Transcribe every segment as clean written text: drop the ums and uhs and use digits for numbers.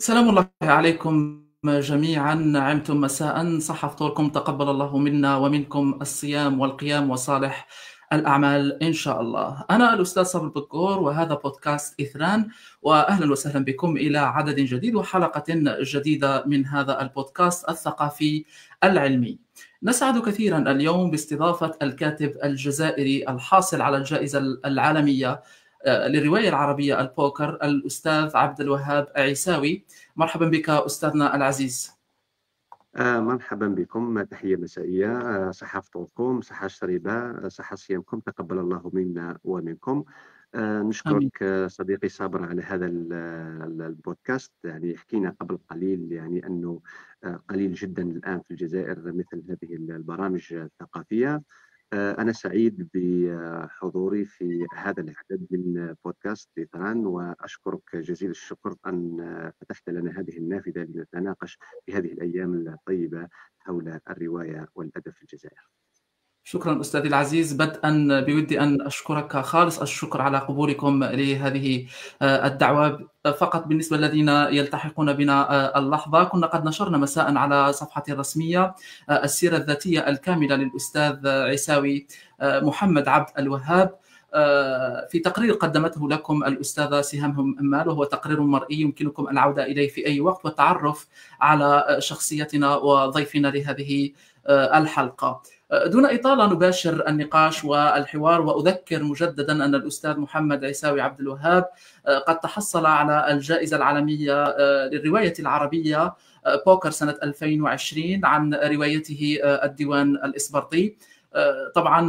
سلام الله عليكم جميعا، نعمتم مساء، صح فطوركم، تقبل الله منا ومنكم الصيام والقيام وصالح الأعمال إن شاء الله. أنا الأستاذ صبر البكور، وهذا بودكاست إثران، وأهلا وسهلا بكم إلى عدد جديد وحلقة جديدة من هذا البودكاست الثقافي العلمي. نسعد كثيرا اليوم باستضافة الكاتب الجزائري الحاصل على الجائزة العالمية للرواية العربية البوكر، الأستاذ عبد الوهاب عيساوي. مرحبا بك أستاذنا العزيز. مرحبا بكم، تحية مسائية. صحة فطوركم، صحة شريبة، صحة صيامكم، تقبل الله منا ومنكم. آمين. نشكرك صديقي صابر على هذا البودكاست. يعني حكينا قبل قليل يعني أنه قليل جدا الآن في الجزائر مثل هذه البرامج الثقافية. أنا سعيد بحضوري في هذا العدد من بودكاست ليتران، وأشكرك جزيل الشكر أن فتحت لنا هذه النافذة لنتناقش في هذه الأيام الطيبة حول الرواية والأدب في الجزائر. شكرا أستاذي العزيز. بدءا بودي أن أشكرك خالص الشكر على قبولكم لهذه الدعوة. فقط بالنسبة للذين يلتحقون بنا اللحظة، كنا قد نشرنا مساء على صفحتي الرسمية السيرة الذاتية الكاملة للأستاذ عيساوي محمد عبد الوهاب، في تقرير قدمته لكم الأستاذة سهام همال، وهو تقرير مرئي يمكنكم العودة إليه في أي وقت والتعرف على شخصيتنا وضيفنا لهذه الحلقة. دون إطالة نباشر النقاش والحوار، وأذكر مجددا أن الأستاذ محمد عيساوي عبد الوهاب قد تحصل على الجائزة العالمية للرواية العربية بوكر سنة 2020 عن روايته الديوان الإسبرطي. طبعا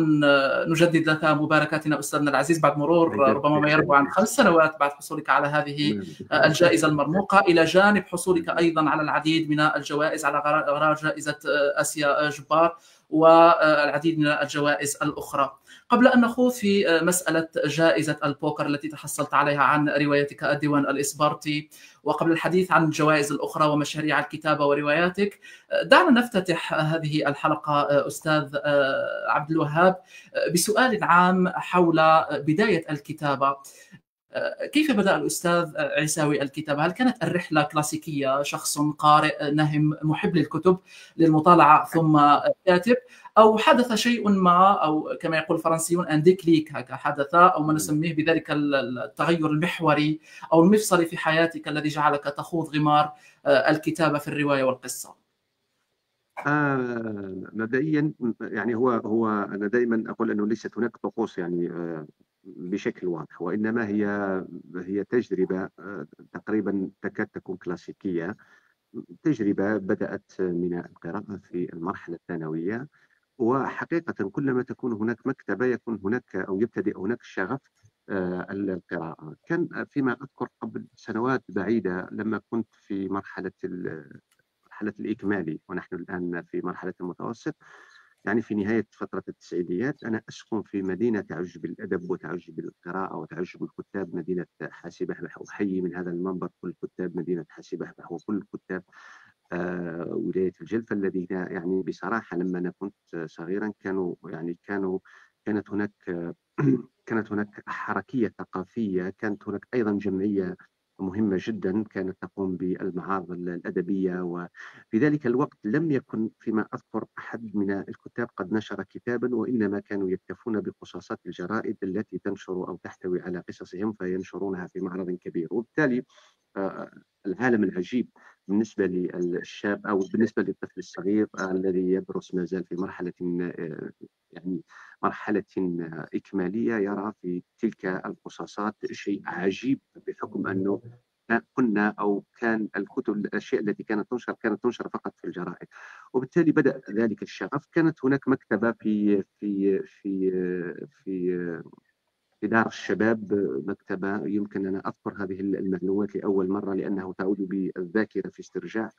نجدد لك مباركاتنا أستاذنا العزيز بعد مرور ربما ما يربو عن 5 سنوات بعد حصولك على هذه الجائزة المرموقة، إلى جانب حصولك أيضا على العديد من الجوائز، على غرار جائزة آسيا جبار والعديد من الجوائز الأخرى. قبل أن نخوض في مسألة جائزة البوكر التي تحصلت عليها عن روايتك الديوان الإسبرطي، وقبل الحديث عن الجوائز الأخرى ومشاريع الكتابة ورواياتك، دعنا نفتتح هذه الحلقة أستاذ عبد الوهاب بسؤال عام حول بداية الكتابة. كيف بدأ الأستاذ عيساوي الكتابة؟ هل كانت الرحلة كلاسيكية، شخص قارئ نهم محب للكتب للمطالعة ثم كاتب، أو حدث شيء ما، أو كما يقول الفرنسيون أن ديكليك، هكا حدث، أو ما نسميه بذلك التغير المحوري أو المفصلي في حياتك الذي جعلك تخوض غمار الكتابة في الرواية والقصة؟ مبدئيا يعني هو أنا دائما أقول أنه ليست هناك طقوس يعني بشكل واضح، وإنما هي تجربة تقريبا تكاد تكون كلاسيكية. تجربة بدأت من القراءة في المرحلة الثانوية، وحقيقة كلما تكون هناك مكتبة يكون هناك أو يبتدئ هناك الشغف القراءة. كان فيما أذكر قبل سنوات بعيدة لما كنت في مرحلة الإكمالي، ونحن الآن في مرحلة المتوسط، يعني في نهاية فترة التسعينيات. أنا أسكن في مدينة تعج بالأدب وتعج بالقراءة وتعج بالكتاب، مدينة حاسي بحبح. أحيي من هذا المنبر كل كتاب مدينة حاسي بحبح وكل كتاب ولاية الجلفة الذين يعني بصراحة لما أنا كنت صغيرا كانت هناك كانت هناك حركية ثقافية، كانت هناك أيضا جمعية مهمة جدا كانت تقوم بالمعارض الأدبية. وفي ذلك الوقت لم يكن فيما أذكر أحد من الكتاب قد نشر كتابا، وإنما كانوا يكتفون بقصاصات الجرائد التي تنشر أو تحتوي على قصصهم فينشرونها في معرض كبير. وبالتالي آه، العالم العجيب بالنسبة للشاب أو بالنسبة للطفل الصغير الذي يدرس ما زال في مرحلة يعني مرحلة إكمالية، يرى في تلك القصاصات شيء عجيب، بحكم أنه كنا أو كان الكتب الأشياء التي كانت تنشر فقط في الجرائد. وبالتالي بدأ ذلك الشغف. كانت هناك مكتبة في في دار الشباب، مكتبة يمكن أن أذكر هذه المعلومات لأول مرة لأنه تعود بالذاكرة في استرجاع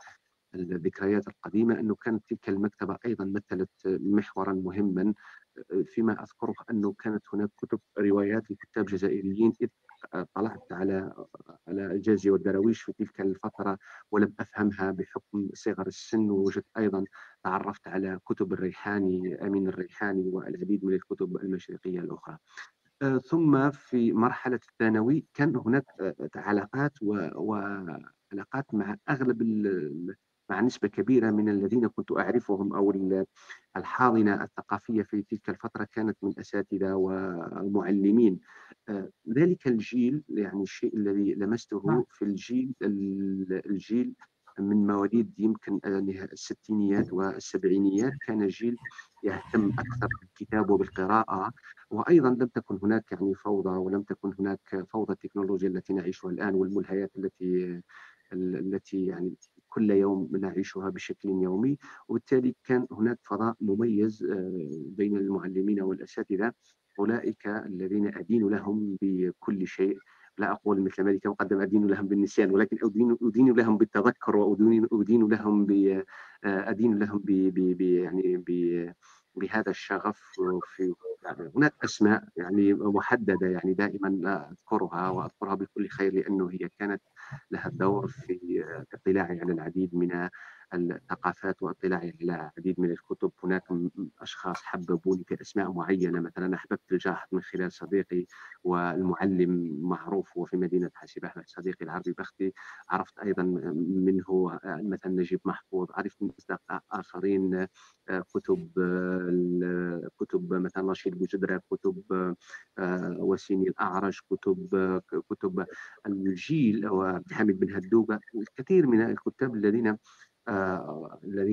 الذكريات القديمة، أنه كانت تلك المكتبة أيضا مثلت محورا مهما. فيما أذكره أنه كانت هناك كتب روايات لكتاب جزائريين، إذ طلعت على الجازي والدراويش في تلك الفترة ولم أفهمها بحكم صغر السن. ووجدت أيضا تعرفت على كتب الريحاني، أمين الريحاني، والعديد من الكتب المشرقية الأخرى. ثم في مرحلة الثانوي كان هناك علاقات علاقات مع أغلب مع نسبة كبيرة من الذين كنت أعرفهم، أو الحاضنة الثقافية في تلك الفترة كانت من أساتذة ومعلمين. ذلك الجيل، يعني الشيء الذي نعم، لمسته في الجيل من مواليد يمكن الستينيات والسبعينيات، كان جيل يهتم أكثر بالكتاب وبالقراءة. وأيضا لم تكن هناك يعني فوضى، ولم تكن هناك فوضى التكنولوجيا التي نعيشها الآن، والملهيات التي يعني كل يوم نعيشها بشكل يومي. وبالتالي كان هناك فضاء مميز بين المعلمين والأساتذة، أولئك الذين أدين لهم بكل شيء. لا أقول مثل مالك مقدم أدين لهم بالنسيان، ولكن أدين لهم بالتذكر، وأدين لهم أدين لهم يعني بهذا الشغف. في يعني هناك أسماء يعني محددة، يعني دائما أذكرها وأذكرها بكل خير، لأنه هي كانت لها الدور في اطلاعي على العديد من الثقافات، واطلاعي على العديد من الكتب. هناك أشخاص حببوني في أسماء معينة. مثلا أحببت الجاحظ من خلال صديقي والمعلم معروف هو في مدينة حاسب أحمد، صديقي العربي بختي. عرفت أيضا منه مثلا نجيب محفوظ. عرفت من أصدقاء آخرين كتب مثلا رشيد بوجدرة، كتب وسيم الأعرج، كتب الجيل وعبد الحميد بن هدوبة. الكثير من الكتاب الذين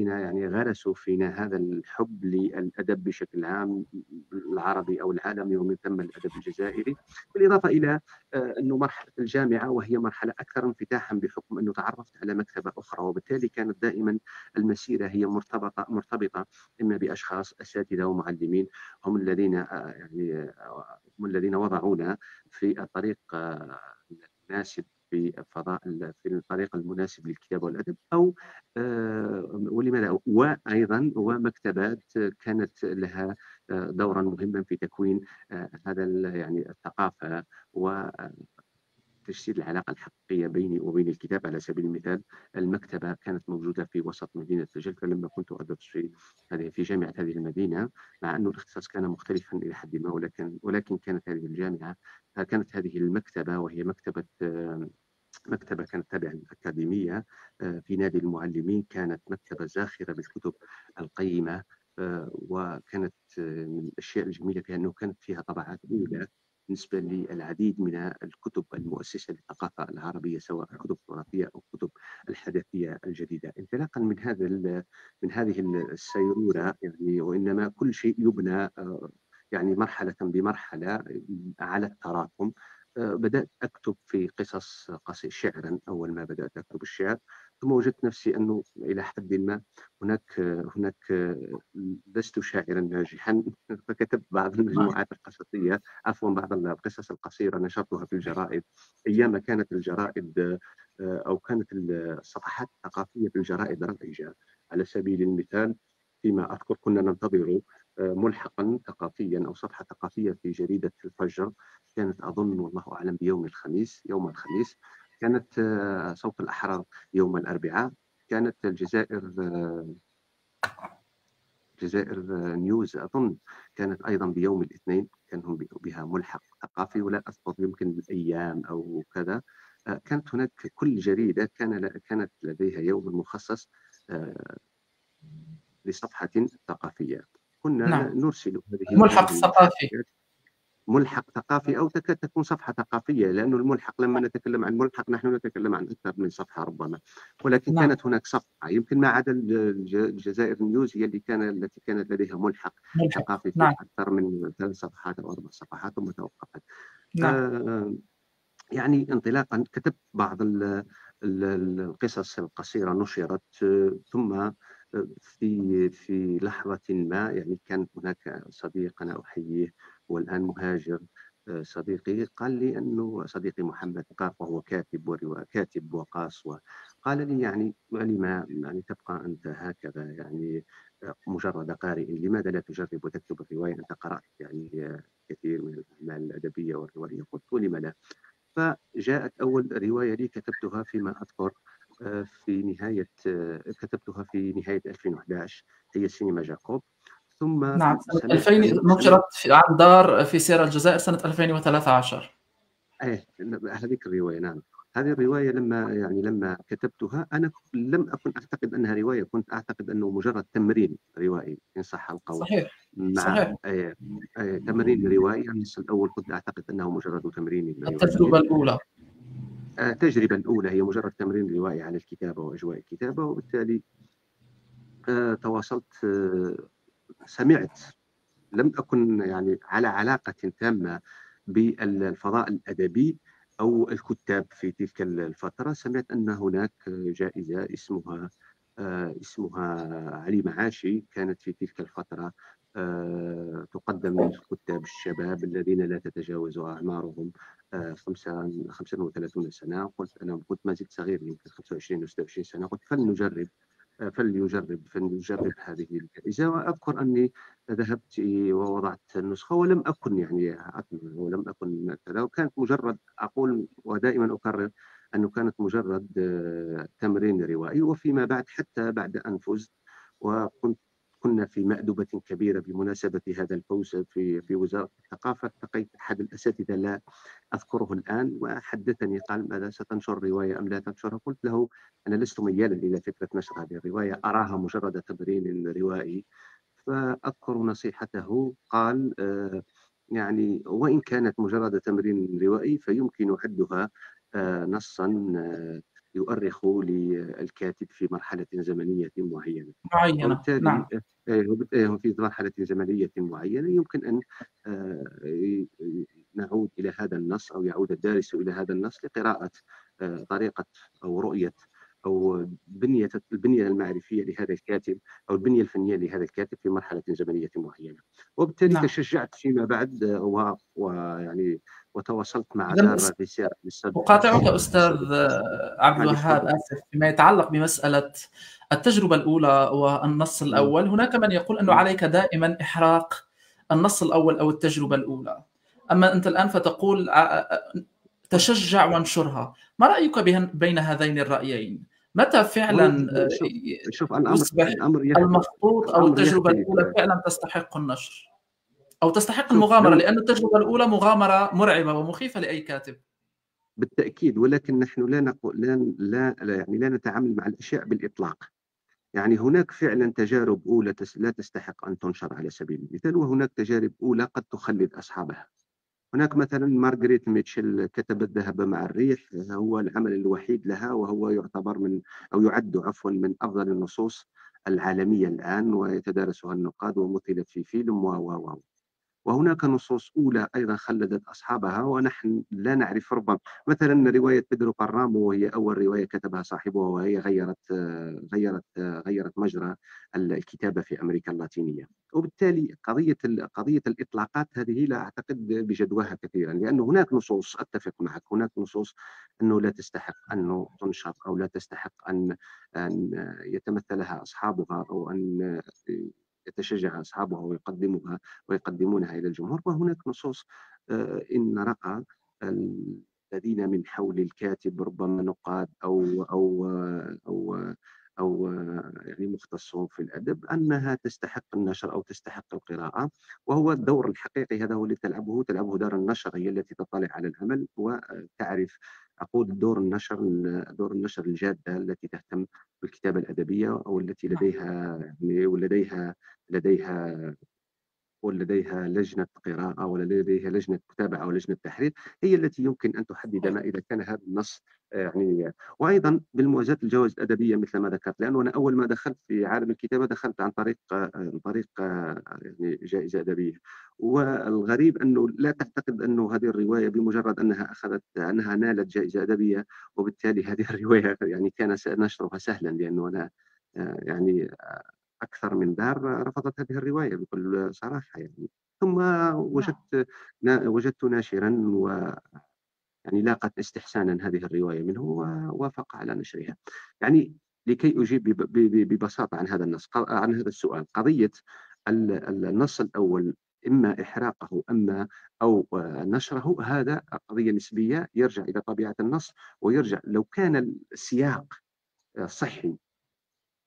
يعني غرسوا فينا هذا الحب للأدب بشكل عام، العربي أو العالمي، ومن ثم الأدب الجزائري. بالإضافة إلى أنه مرحلة الجامعة وهي مرحلة أكثر انفتاحا، بحكم أنه تعرفت على مكتبة أخرى، وبالتالي كانت دائما المسيرة هي مرتبطة إما بأشخاص أساتذة ومعلمين هم الذين هم الذين وضعونا في الطريق المناسب، في في الطريق المناسب للكتابة والأدب. أو ولما لا، وأيضا ومكتبات كانت لها دورا مهما في تكوين هذا يعني الثقافة وتجسيد العلاقة الحقيقية بيني وبين الكتاب. على سبيل المثال، المكتبة كانت موجودة في وسط مدينة الجلفة لما كنت أدرس في جامعة هذه المدينة، مع أن الاختصاص كان مختلفا إلى حد ما. ولكن كانت هذه الجامعة، كانت هذه المكتبة، وهي مكتبة كانت تابعة للأكاديمية في نادي المعلمين، كانت مكتبة زاخرة بالكتب القيمة. وكانت من الأشياء الجميلة فيها أنه كانت فيها طبعات أولى بالنسبة للعديد من الكتب المؤسسة للثقافة العربية، سواء كتب تراثية أو كتب الحدثية الجديدة. انطلاقا من هذه السيرورة يعني، وإنما كل شيء يبنى يعني مرحلة بمرحلة على التراكم. بدأت أكتب في قصص شعرا. أول ما بدأت أكتب الشعر، ثم وجدت نفسي أنه إلى حد ما هناك لست شاعرا ناجحا. فكتبت بعض نعم، المجموعات القصصية، عفوا بعض القصص القصيرة، نشرتها في الجرائد أيام كانت الجرائد أو كانت الصفحات الثقافية في الجرائد رائجة. على سبيل المثال، فيما أذكر كنا ننتظر ملحقا ثقافيا أو صفحة ثقافية في جريدة الفجر، كانت أظن والله أعلم يوم الخميس. كانت صوت الأحرار يوم الأربعاء. كانت الجزائر نيوز أظن كانت أيضا بيوم الاثنين، كان هم بها ملحق ثقافي، ولا أذكر يمكن الأيام أو كذا. كانت هناك كل جريدة كانت لديها يوم مخصص آه، لصفحة ثقافية. كنا نعم. نرسل الملحق هذه الثقافي. المحركات. ملحق ثقافي أو تكاد تكون صفحة ثقافية، لأن الملحق لما نتكلم عن ملحق نحن نتكلم عن أكثر من صفحة ربما. ولكن نعم، كانت هناك صفحة يمكن ما عدا الجزائر نيوز، هي التي كانت لديها ملحق ملحق. ثقافي في نعم، أكثر من 3 صفحات أو 4 صفحات ثم توقفت. نعم، آه، يعني انطلاقا كتبت بعض القصص القصيرة، نشرت. ثم في لحظة ما يعني، كان هناك صديق أنا أحييه والآن مهاجر، صديقي قال لي أنه صديقي محمد قاف، وهو كاتب وقاص، وقال لي يعني لما يعني تبقى أنت هكذا يعني مجرد قارئ، لماذا لا تجرب وتكتب الرواية؟ أنت قرأت يعني كثير من الأعمال الأدبية والروائية. قلت لم لا. فجاءت أول رواية لي كتبتها فيما أذكر كتبتها في نهاية 2011، هي سينما جاكوب. ثم نعم. سنة سمعت 2000 سمعت نُشرت عن دار في سير الجزائر سنة 2013. هذيك الرواية، نعم. هذه الرواية لما كتبتها أنا لم أكن أعتقد أنها رواية، كنت أعتقد أنه مجرد تمرين روائي إن صح القول. صحيح، مع صحيح. تمرين روائي. النص الأول كنت أعتقد أنه مجرد تمرين التجربة روائي. الأولى. التجربة الأولى هي مجرد تمرين روائي على الكتابة وأجواء الكتابة، وبالتالي تواصلت، سمعت. لم أكن يعني على علاقة تامة بالفضاء الأدبي أو الكتاب في تلك الفترة. سمعت أن هناك جائزة اسمها علي معاشي، كانت في تلك الفترة تقدم للكتاب الشباب الذين لا تتجاوز أعمارهم 35 سنة. قلت أنا كنت ما زلت صغير، يمكن 25 أو 26 سنة. قلت فلنجرب هذه الجائزة. وأذكر أني ذهبت ووضعت النسخة، ولم أكن يعني أطمع، ولم أكن كذا، وكانت مجرد، أقول ودائما أكرر أنه كانت مجرد تمرين روائي. وفيما بعد، حتى بعد أن فزت كنا في مأدبة كبيرة بمناسبة هذا الفوز في وزارة الثقافة. التقيت أحد الأساتذة لا أذكره الآن، وحدثني قال: ماذا ستنشر رواية أم لا تنشرها؟ قلت له: أنا لست ميالا إلى فكرة نشر هذه الرواية، أراها مجرد تمرين روائي. فأذكر نصيحته، قال: يعني وإن كانت مجرد تمرين روائي فيمكن عدها نصا يؤرخ للكاتب في مرحلة زمنية معينة. معينة، وبالتالي نعم. في مرحلة زمنية معينة يمكن أن نعود إلى هذا النص، أو يعود الدارس إلى هذا النص لقراءة طريقة أو رؤية أو البنية المعرفية لهذا الكاتب، أو البنية الفنية لهذا الكاتب في مرحلة زمنية معينة. وبالتالي نعم. تشجعت فيما بعد، ويعني وتواصلت مع إذا دار ريسيرش أقاطعك أستاذ عبد معلش الوهاب، تفضل. آسف. فيما يتعلق بمسألة التجربة الأولى والنص م- الأول، هناك من يقول أنه م- عليك دائما إحراق النص الأول أو التجربة الأولى. أما أنت الآن فتقول تشجع وانشرها. ما رأيك بين هذين الرأيين؟ متى والله فعلا شوف، يصبح المخطوط أو الأمر التجربة يختلف. الأولى فعلا تستحق النشر أو تستحق شوف، المغامرة؟ لو لأن التجربة الأولى مغامرة مرعبة ومخيفة لأي كاتب. بالتأكيد، ولكن نحن لا نقول يعني لا نتعامل مع الأشياء بالإطلاق. يعني هناك فعلا تجارب أولى لا تستحق أن تنشر على سبيل المثال، وهناك تجارب أولى قد تخلد أصحابها. هناك مثلا مارغريت ميتشل كتبت ذهب مع الريح، هو العمل الوحيد لها، وهو يعتبر أو يعد عفوا من أفضل النصوص العالمية الآن، ويتدارسها النقاد، ومثلت في فيلم وهناك نصوص أولى أيضا خلدت أصحابها ونحن لا نعرف. ربما مثلا رواية بيدرو بارامو، وهي أول رواية كتبها صاحبها، وهي غيرت مجرى الكتابة في أمريكا اللاتينية. وبالتالي قضية الإطلاقات هذه لا أعتقد بجدواها كثيرا، لأن هناك نصوص، أتفق معك، هناك نصوص أنه لا تستحق أن تنشر، أو لا تستحق أن يتمثلها أصحابها، أو أن يتشجع أصحابها ويقدمونها إلى الجمهور. وهناك نصوص إن رأى الذين من حول الكاتب، ربما نقاد أو يعني مختصون في الأدب، أنها تستحق النشر أو تستحق القراءة. وهو الدور الحقيقي، هذا هو اللي تلعبه دار النشر، هي التي تطلع على العمل وتعرف. أقول دور النشر الجادة التي تهتم بالكتابة الأدبية، أو التي لديها يعني لديها ولديها لجنة قراءة، ولديها لجنة متابعة ولجنة تحرير، هي التي يمكن أن تحدد ما إذا كان هذا النص يعني. وأيضا بالموازاة الجوائز الأدبية مثل ما ذكرت، لأنه أنا أول ما دخلت في عالم الكتابة دخلت عن طريق يعني جائزة أدبية. والغريب أنه لا تعتقد أنه هذه الرواية بمجرد أنها نالت جائزة أدبية، وبالتالي هذه الرواية يعني كان نشرها سهلا، لأنه أنا يعني أكثر من دار رفضت هذه الرواية بكل صراحة يعني. ثم وجدت ناشرا ويعني لاقت استحسانا هذه الرواية منه، ووافق على نشرها. يعني لكي أجيب ببساطة عن هذا السؤال، قضية النص الأول، إما إحراقه أو نشره، هذا قضية نسبية، يرجع إلى طبيعة النص، ويرجع لو كان السياق صحي.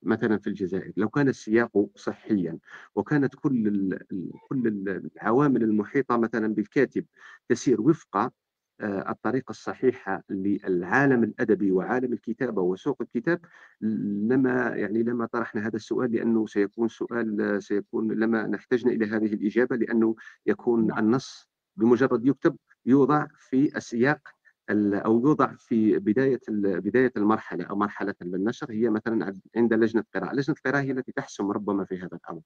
مثلا في الجزائر لو كان السياق صحيا، وكانت كل العوامل المحيطة مثلا بالكاتب تسير وفق الطريقة الصحيحة للعالم الأدبي وعالم الكتابة وسوق الكتاب، لما طرحنا هذا السؤال، لأنه سيكون لما احتجنا إلى هذه الإجابة، لأنه يكون نعم. النص بمجرد يكتب يوضع في السياق أو يوضع في بداية المرحلة أو مرحلة النشر، هي مثلا عند لجنة قراءة. لجنة القراءة هي التي تحسم ربما في هذا الأمر.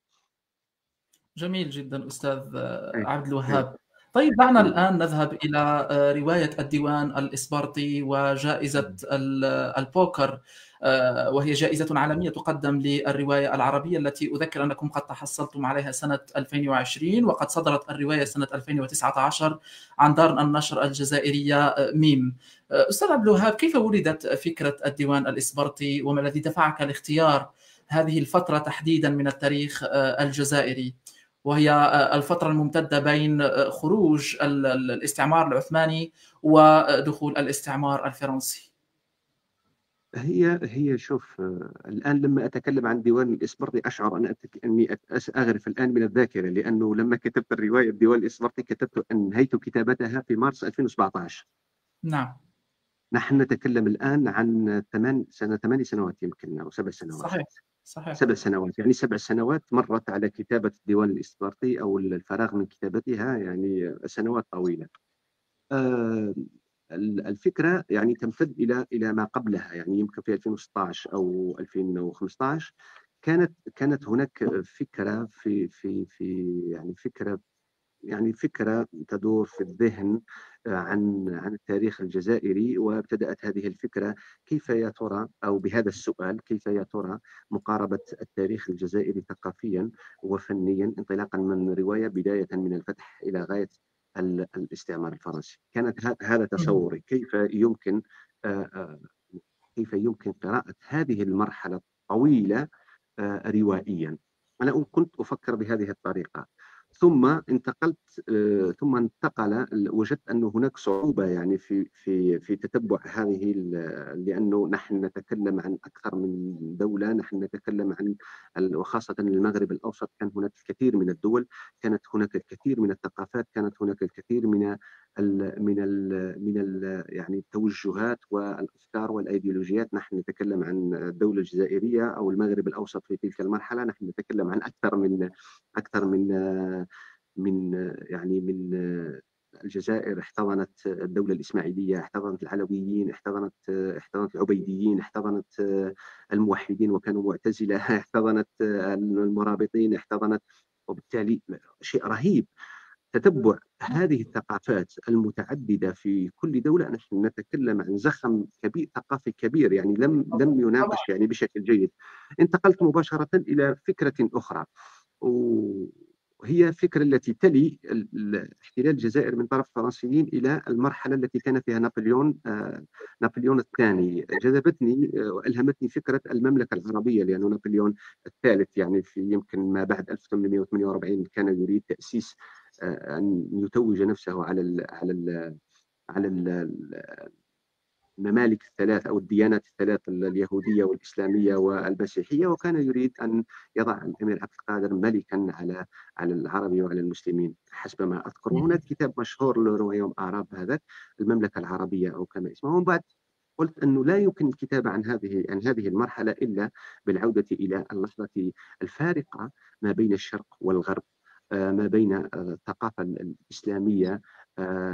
جميل جدا أستاذ أي. عبد أي. الوهاب. طيب دعنا مم. الآن نذهب إلى رواية الديوان الإسبرطي وجائزة مم. البوكر، وهي جائزة عالمية تقدم للرواية العربية، التي أذكر أنكم قد تحصلتم عليها سنة 2020، وقد صدرت الرواية سنة 2019 عن دار النشر الجزائرية ميم. أستاذ عبد الوهاب، كيف ولدت فكرة الديوان الإسبرطي، وما الذي دفعك لاختيار هذه الفترة تحديدا من التاريخ الجزائري، وهي الفترة الممتدة بين خروج الاستعمار العثماني ودخول الاستعمار الفرنسي؟ هي شوف، الآن لما أتكلم عن ديوان الإسبرطي أشعر أني أغرف الآن من الذاكرة، لأنه لما كتبت الرواية ديوان الإسبرطي أنهيت كتابتها في مارس 2017. نعم. نحن نتكلم الآن عن 8 سنوات يمكن، أو 7 سنوات. صحيح. صحيح. 7 سنوات، يعني 7 سنوات مرت على كتابة الديوان الإسبرطي أو الفراغ من كتابتها، يعني سنوات طويلة. آه، الفكرة يعني تمتد إلى ما قبلها، يعني يمكن في 2016 أو 2015 كانت هناك فكرة فكرة تدور في الذهن عن التاريخ الجزائري. وابتدأت هذه الفكرة كيف يا ترى، أو بهذا السؤال: كيف يا ترى مقاربة التاريخ الجزائري ثقافيا وفنيا، انطلاقا من رواية بداية من الفتح إلى غاية الاستعمار الفرنسي. كانت هذا مم. تصوري: آه، آه، كيف يمكن قراءة هذه المرحلة الطويلة روائيا. أنا كنت أفكر بهذه الطريقة. ثم وجدت أن هناك صعوبة، يعني في تتبع لأنه نحن نتكلم عن أكثر من دولة. نحن نتكلم عن وخاصة المغرب الأوسط، كان هناك الكثير من الدول، كانت هناك الكثير من الثقافات، كانت هناك الكثير يعني التوجهات والأفكار والأيديولوجيات. نحن نتكلم عن الدولة الجزائرية أو المغرب الأوسط في تلك المرحلة، نحن نتكلم عن أكثر من الجزائر احتضنت الدولة الإسماعيلية، احتضنت العلويين، احتضنت العبيديين، احتضنت الموحدين وكانوا معتزلة، احتضنت المرابطين، وبالتالي شيء رهيب تتبع هذه الثقافات المتعددة في كل دولة. نحن نتكلم عن زخم كبير، ثقافي كبير، يعني لم طبعا. يناقش يعني بشكل جيد. انتقلت مباشرة إلى فكرة أخرى، وهي فكرة التي تلي احتلال الجزائر من طرف الفرنسيين إلى المرحلة التي كان فيها نابليون الثاني. جذبتني وألهمتني فكرة المملكة العربية، لأن نابليون الثالث يعني في يمكن ما بعد 1848 كان يريد تأسيس، أن يتوج نفسه على الممالك الثلاث أو الديانات الثلاث، اليهودية والإسلامية والمسيحية، وكان يريد أن يضع الأمير عبد القادر ملكا على العرب وعلى المسلمين حسب ما أذكر. وهناك كتاب مشهور لرويوم آراب، هذا المملكة العربية أو كما اسمه. ومن بعد قلت أنه لا يمكن الكتابة عن هذه المرحلة إلا بالعودة إلى اللحظة الفارقة ما بين الشرق والغرب، ما بين الثقافة الإسلامية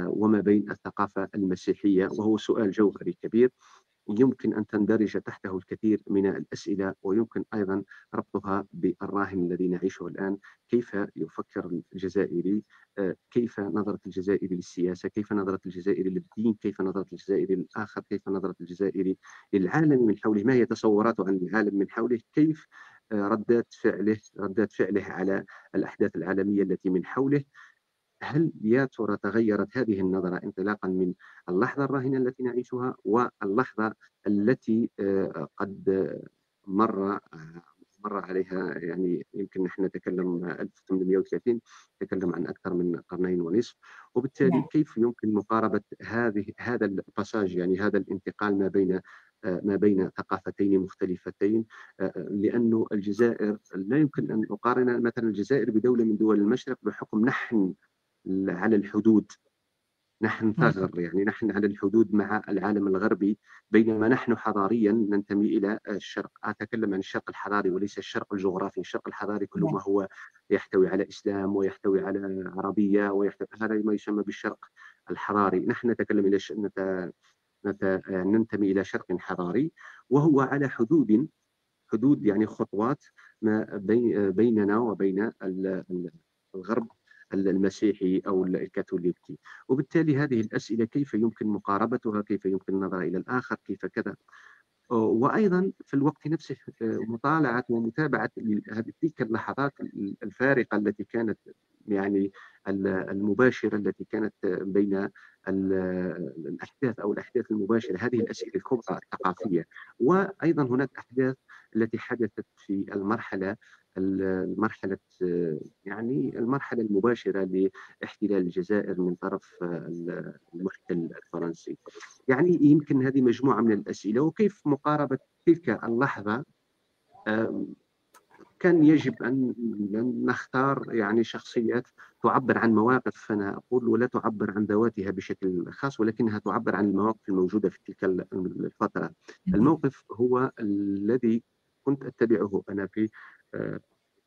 وما بين الثقافة المسيحية. وهو سؤال جوهري كبير يمكن أن تندرج تحته الكثير من الأسئلة، ويمكن أيضا ربطها بالراهن الذي نعيشه الآن. كيف يفكر الجزائري؟ كيف نظرة الجزائري للسياسة؟ كيف نظرة الجزائري للدين؟ كيف نظرة الجزائري للآخر؟ كيف نظرة الجزائري للعالم من حوله؟ ما هي تصوراته عن العالم من حوله؟ كيف ردات فعله على الأحداث العالمية التي من حوله؟ هل يا ترى تغيرت هذه النظرة انطلاقا من اللحظة الراهنة التي نعيشها واللحظة التي قد مر مر عليها، يعني يمكن نحن نتكلم 1830، نتكلم عن أكثر من قرنين ونصف. وبالتالي نعم. كيف يمكن مقاربة هذا الباساج، يعني هذا الانتقال ما بين ثقافتين مختلفتين. لأنه الجزائر لا يمكن أن أقارن مثلا الجزائر بدولة من دول المشرق، بحكم نحن على الحدود نحن ثغر، يعني نحن على الحدود مع العالم الغربي، بينما نحن حضاريا ننتمي إلى الشرق. أتكلم عن الشرق الحضاري وليس الشرق الجغرافي. الشرق الحضاري كل نعم. ما هو يحتوي على إسلام ويحتوي على عربية، هذا ما يسمى بالشرق الحضاري. نحن نتكلم إلى ننتمي إلى شرق حضاري، وهو على حدود يعني خطوات ما بيننا وبين الغرب المسيحي أو الكاثوليكي. وبالتالي هذه الأسئلة كيف يمكن مقاربتها، كيف يمكن النظر إلى الآخر، كيف كذا. وأيضا في الوقت نفسه مطالعة ومتابعة تلك اللحظات الفارقة التي كانت يعني المباشرة التي كانت بين الأحداث أو الأحداث المباشرة، هذه الأسئلة الكبرى الثقافية. وأيضا هناك أحداث التي حدثت في المرحلة يعني المرحلة المباشرة لاحتلال الجزائر من طرف المحتل الفرنسي. يعني يمكن هذه مجموعة من الأسئلة، وكيف مقاربة تلك اللحظة. كان يجب أن نختار يعني شخصيات تعبر عن مواقف، أنا أقول، ولا تعبر عن ذواتها بشكل خاص، ولكنها تعبر عن المواقف الموجودة في تلك الفترة. الموقف هو الذي كنت أتبعه أنا في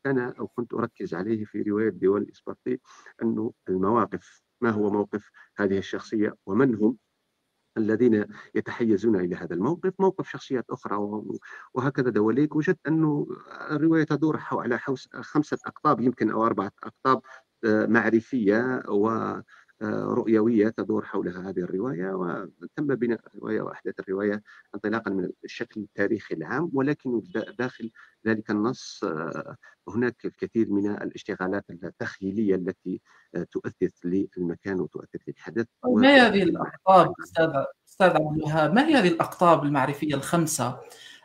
أنا أو كنت أركز عليه في رواية ديوان الإسبرطي، أنه المواقف، ما هو موقف هذه الشخصية ومن هم الذين يتحيزون إلى هذا الموقف، موقف شخصيات أخرى، وهكذا دواليك. وجدت أن الرواية تدور على 5 أقطاب يمكن أو 4 أقطاب معرفية ورؤيوية تدور حولها هذه الرواية. وتم بناء الرواية وأحداث الرواية انطلاقا من الشكل التاريخي العام، ولكن داخل ذلك النص هناك الكثير من الاشتغالات التخيلية التي تؤثث للمكان وتؤثث للحدث ما هي هذه وتؤثث الأقطاب أستاذ عبد الوهاب؟ ما هي هذه الأقطاب المعرفية ال5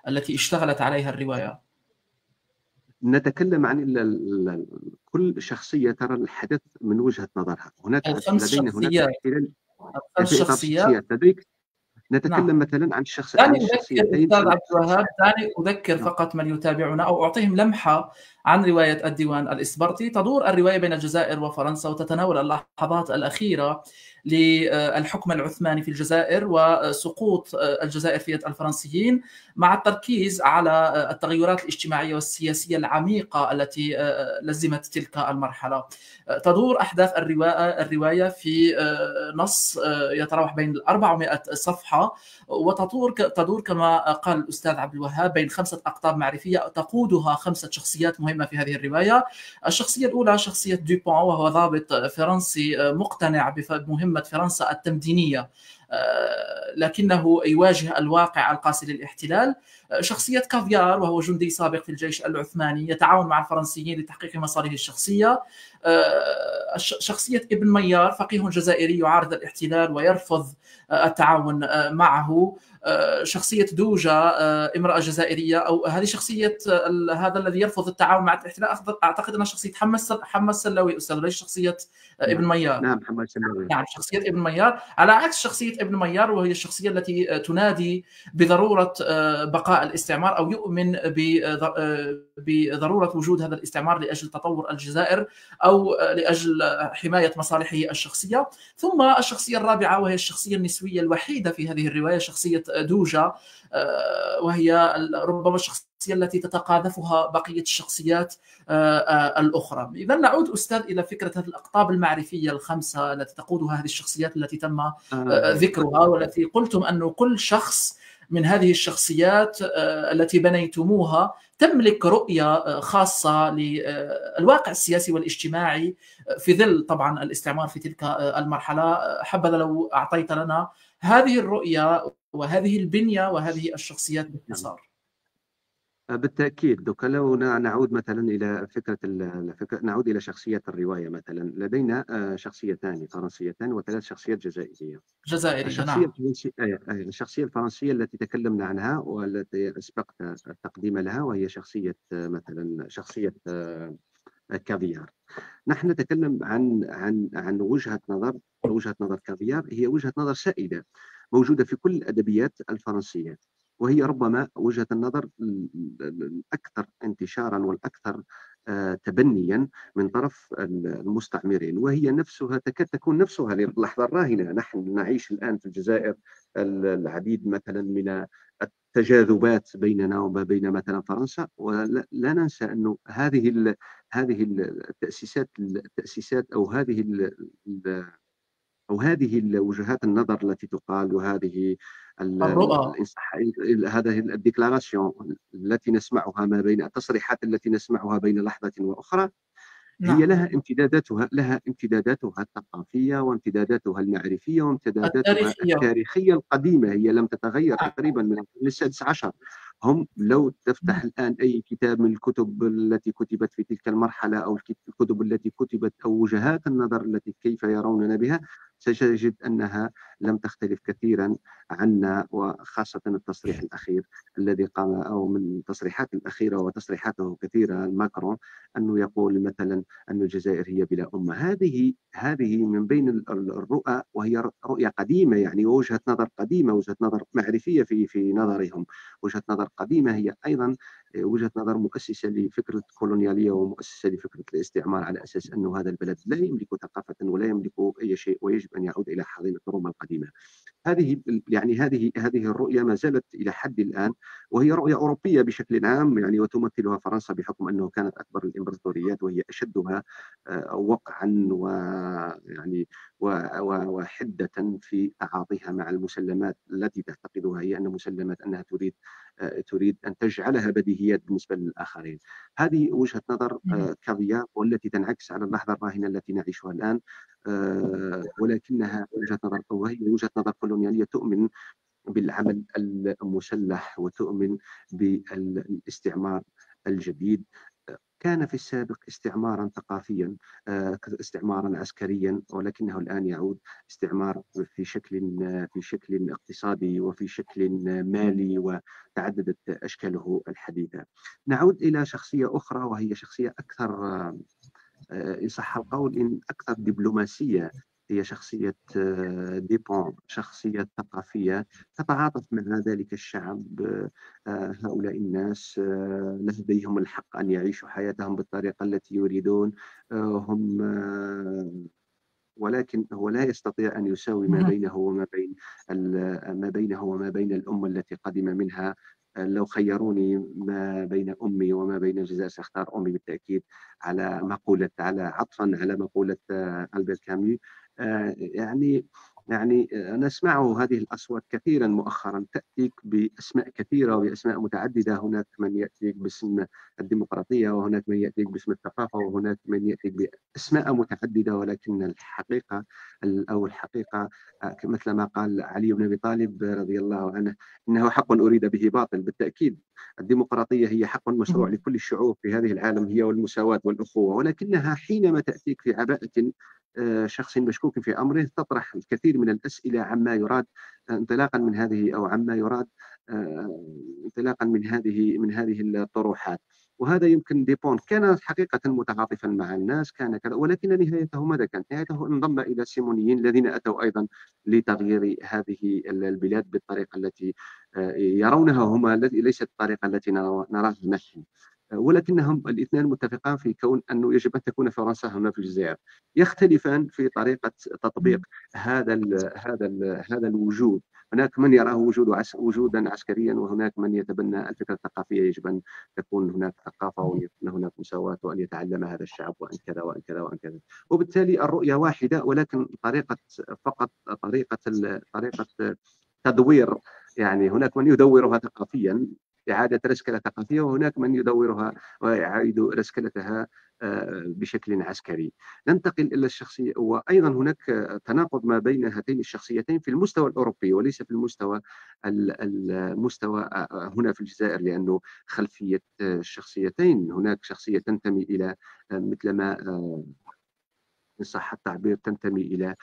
التي اشتغلت عليها الرواية؟ نتكلم عن كل شخصية ترى الحدث من وجهة نظرها. ال5 لدينا هناك شخصيات، احتلال ال5 في إطار شخصيات. الشخصيات لديك. نعم. نتكلم مثلا عن دعني أذكر الشخصيتين أستاذ عبد الوهاب، دعني أذكر نعم. فقط من يتابعنا أو أعطيهم لمحة عن رواية الديوان الإسبرطي. تدور الرواية بين الجزائر وفرنسا، وتتناول اللحظات الأخيرة للحكم العثماني في الجزائر وسقوط الجزائر في يد الفرنسيين، مع التركيز على التغيرات الاجتماعية والسياسية العميقة التي لزمت تلك المرحلة. تدور أحداث الرواية في نص يتراوح بين 400 صفحة، وتدور كما قال الأستاذ عبد الوهاب بين 5 أقطاب معرفية تقودها 5 شخصيات مهمة في هذه الرواية. الشخصية الأولى شخصية دوبون، وهو ضابط فرنسي مقتنع بمهمة فرنسا التمدينية، لكنه يواجه الواقع القاسي للاحتلال. شخصية كافيار، وهو جندي سابق في الجيش العثماني يتعاون مع الفرنسيين لتحقيق مصالحه الشخصية. شخصية ابن ميار، فقيه جزائري يعارض الاحتلال ويرفض التعاون معه. شخصية دوجة، امرأة جزائرية، أو هذه شخصية هذا الذي يرفض التعاون مع الاحتلال أعتقد أنها شخصية حمد سلاوي أستاذ، ليس شخصية ابن ميار. نعم محمد سلامي. نعم، شخصية ابن ميار على عكس شخصية ابن ميار، وهي الشخصية التي تنادي بضرورة بقاء الاستعمار، أو يؤمن بضرورة وجود هذا الاستعمار لأجل تطور الجزائر أو لأجل حماية مصالحه الشخصية. ثم الشخصية الرابعة، وهي الشخصية النسوية الوحيدة في هذه الرواية، شخصية دوجة، وهي ربما الشخصية التي تتقاذفها بقية الشخصيات الأخرى. إذا نعود أستاذ إلى فكرة هذه الأقطاب المعرفية ال5 التي تقودها هذه الشخصيات التي تم ذكرها، والتي قلتم أنه كل شخص من هذه الشخصيات التي بنيتموها تملك رؤية خاصة للواقع السياسي والاجتماعي في ظل طبعا الاستعمار في تلك المرحلة. حبذا لو أعطيت لنا هذه الرؤية وهذه البنية وهذه الشخصيات باختصار. بالتأكيد. دوكا لو نعود مثلا إلى نعود إلى شخصية الرواية. مثلا لدينا شخصيتان فرنسيتان و3 شخصيات جزائرية. جزائرية، نعم. الشخصية الفرنسية التي تكلمنا عنها والتي أسبقت التقديم لها، وهي شخصية مثلا شخصية كافيار. نحن نتكلم عن وجهة نظر كافيار. هي وجهة نظر سائدة موجودة في كل الأدبيات الفرنسية. وهي ربما وجهة النظر الأكثر انتشارا والأكثر تبنيا من طرف المستعمرين، وهي نفسها تكاد تكون نفسها للحظة الراهنة. نحن نعيش الآن في الجزائر العديد مثلا من التجاذبات بيننا وما بين مثلا فرنسا، ولا ننسى أنه هذه التأسيسات أو هذه وجهات النظر التي تقال، وهذه الرؤى. إن صح هذه الديكلاراسيون التي نسمعها ما بين التصريحات التي نسمعها بين لحظة وأخرى، هي نعم. لها امتداداتها الثقافية وامتداداتها المعرفية وامتداداتها التاريخية. التاريخية القديمة. هي لم تتغير تقريبا من القرن السادس عشر. هم لو تفتح الآن أي كتاب من الكتب التي كتبت في تلك المرحلة، أو الكتب التي كتبت، أو وجهات النظر التي كيف يروننا بها، ستجد أنها لم تختلف كثيرا عنا. وخاصة التصريح الأخير الذي قام، أو من التصريحات الأخيرة وتصريحاته كثيرة، ماكرون، أنه يقول مثلا أن الجزائر هي بلا أمة. هذه من بين الرؤى، وهي رؤية قديمة يعني، ووجهة نظر قديمة، وجهة نظر معرفية في نظرهم، وجهة نظر قديمة. هي أيضا وجهة نظر مؤسسة لفكرة الكولونيالية ومؤسسة لفكرة الاستعمار، على أساس أن هذا البلد لا يملك ثقافة ولا يملك أي شيء، ويجب أن يعود إلى حضيضة روما القديمة. هذه الرؤية ما زالت إلى حد الآن، وهي رؤية أوروبية بشكل عام يعني، وتمثلها فرنسا بحكم أنه كانت أكبر الإمبراطوريات، وهي أشدها وقعا ويعني وحدة في تعاطيها مع المسلمات التي تعتقدها هي أن مسلمات أنها تريد أن تجعلها بديهيات بالنسبة للآخرين. هذه وجهة نظر كافيار، والتي تنعكس على اللحظة الراهنة التي نعيشها الآن. ولكنها وجهة نظر، وهي وجهة نظر كولونيالية تؤمن بالعمل المسلح، وتؤمن بالاستعمار الجديد. كان في السابق استعمارا ثقافيا، استعمارا عسكريا، ولكنه الآن يعود استعمار في شكل اقتصادي، وفي شكل مالي، وتعددت أشكاله الحديثة. نعود إلى شخصية أخرى، وهي شخصية أكثر، إن صح القول، إن أكثر دبلوماسية. هي شخصية ديبون، شخصية ثقافية تتعاطف مع ذلك الشعب. هؤلاء الناس لديهم الحق أن يعيشوا حياتهم بالطريقة التي يريدون. هم ولكن هو لا يستطيع أن يساوي ما بينه وما بين الأمة التي قدم منها. لو خيروني ما بين أمي وما بين الجزائر، سأختار أمي بالتأكيد، على عطفا على مقولة ألبert كامي. يعني نسمع هذه الأصوات كثيرا مؤخرا، تأتيك بأسماء كثيرة وبأسماء متعددة. هناك من يأتيك باسم الديمقراطية، وهناك من يأتيك باسم الثقافة، وهناك من يأتيك بأسماء متعددة، ولكن الحقيقة مثل ما قال علي بن أبي طالب رضي الله عنه: إنه حق أريد به باطل. بالتأكيد الديمقراطية هي حق مشروع لكل الشعوب في هذه العالم، هي والمساواة والأخوة، ولكنها حينما تأتيك في عباءة شخص مشكوك في أمره، تطرح الكثير من الأسئلة عما يراد انطلاقا من هذه، أو عما يراد انطلاقا من هذه الطروحات. وهذا يمكن ديبون كان حقيقة متعاطفا مع الناس، كان كذا، ولكن نهايته ماذا كانت؟ نهايته انضم إلى السيمونيين الذين أتوا أيضا لتغيير هذه البلاد بالطريقة التي يرونها هم، ليست الطريقة التي نراها نحن. ولكنهم الاثنان متفقان في كون أنه يجب أن تكون فرنسا هنا في الجزائر. يختلفان في طريقة تطبيق هذا الوجود. هناك من يراه وجودا عسكريا، وهناك من يتبنى الفكرة الثقافية. يجب أن تكون هناك ثقافة، وأن يكون هناك مساواة، وأن يتعلم هذا الشعب، وأن كذا وأن كذا وأن كذا. وبالتالي الرؤية واحدة، ولكن طريقة تدوير. يعني هناك من يدورها ثقافيا، إعادة رسكلة ثقافية، وهناك من يدورها ويعيد رسكلتها بشكل عسكري. ننتقل إلى الشخصية، وأيضا هناك تناقض ما بين هاتين الشخصيتين في المستوى الأوروبي، وليس في المستوى هنا في الجزائر، لأنه خلفية الشخصيتين، هناك شخصية تنتمي إلى، مثل ما إن صح التعبير، تنتمي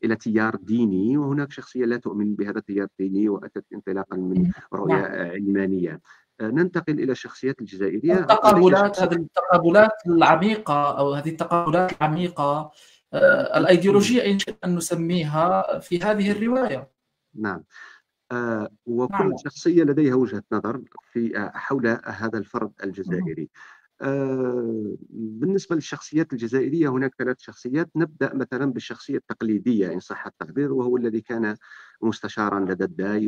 إلى تيار ديني، وهناك شخصية لا تؤمن بهذا التيار الديني، وأتت انطلاقا من رؤية نعم. علمانية. ننتقل إلى الشخصيات الجزائرية. لدي التقابلات، شخصية. هذه التقابلات العميقة، أو هذه التقابلات العميقة الأيديولوجية إن شئنا أن نسميها في هذه الرواية. نعم. وكل نعم. شخصية لديها وجهة نظر في حول هذا الفرد مهم. الجزائري. بالنسبة للشخصيات الجزائرية هناك ثلاث شخصيات. نبدأ مثلا بالشخصية التقليدية إن صح التعبير، وهو الذي كان مستشارا لدى الداي،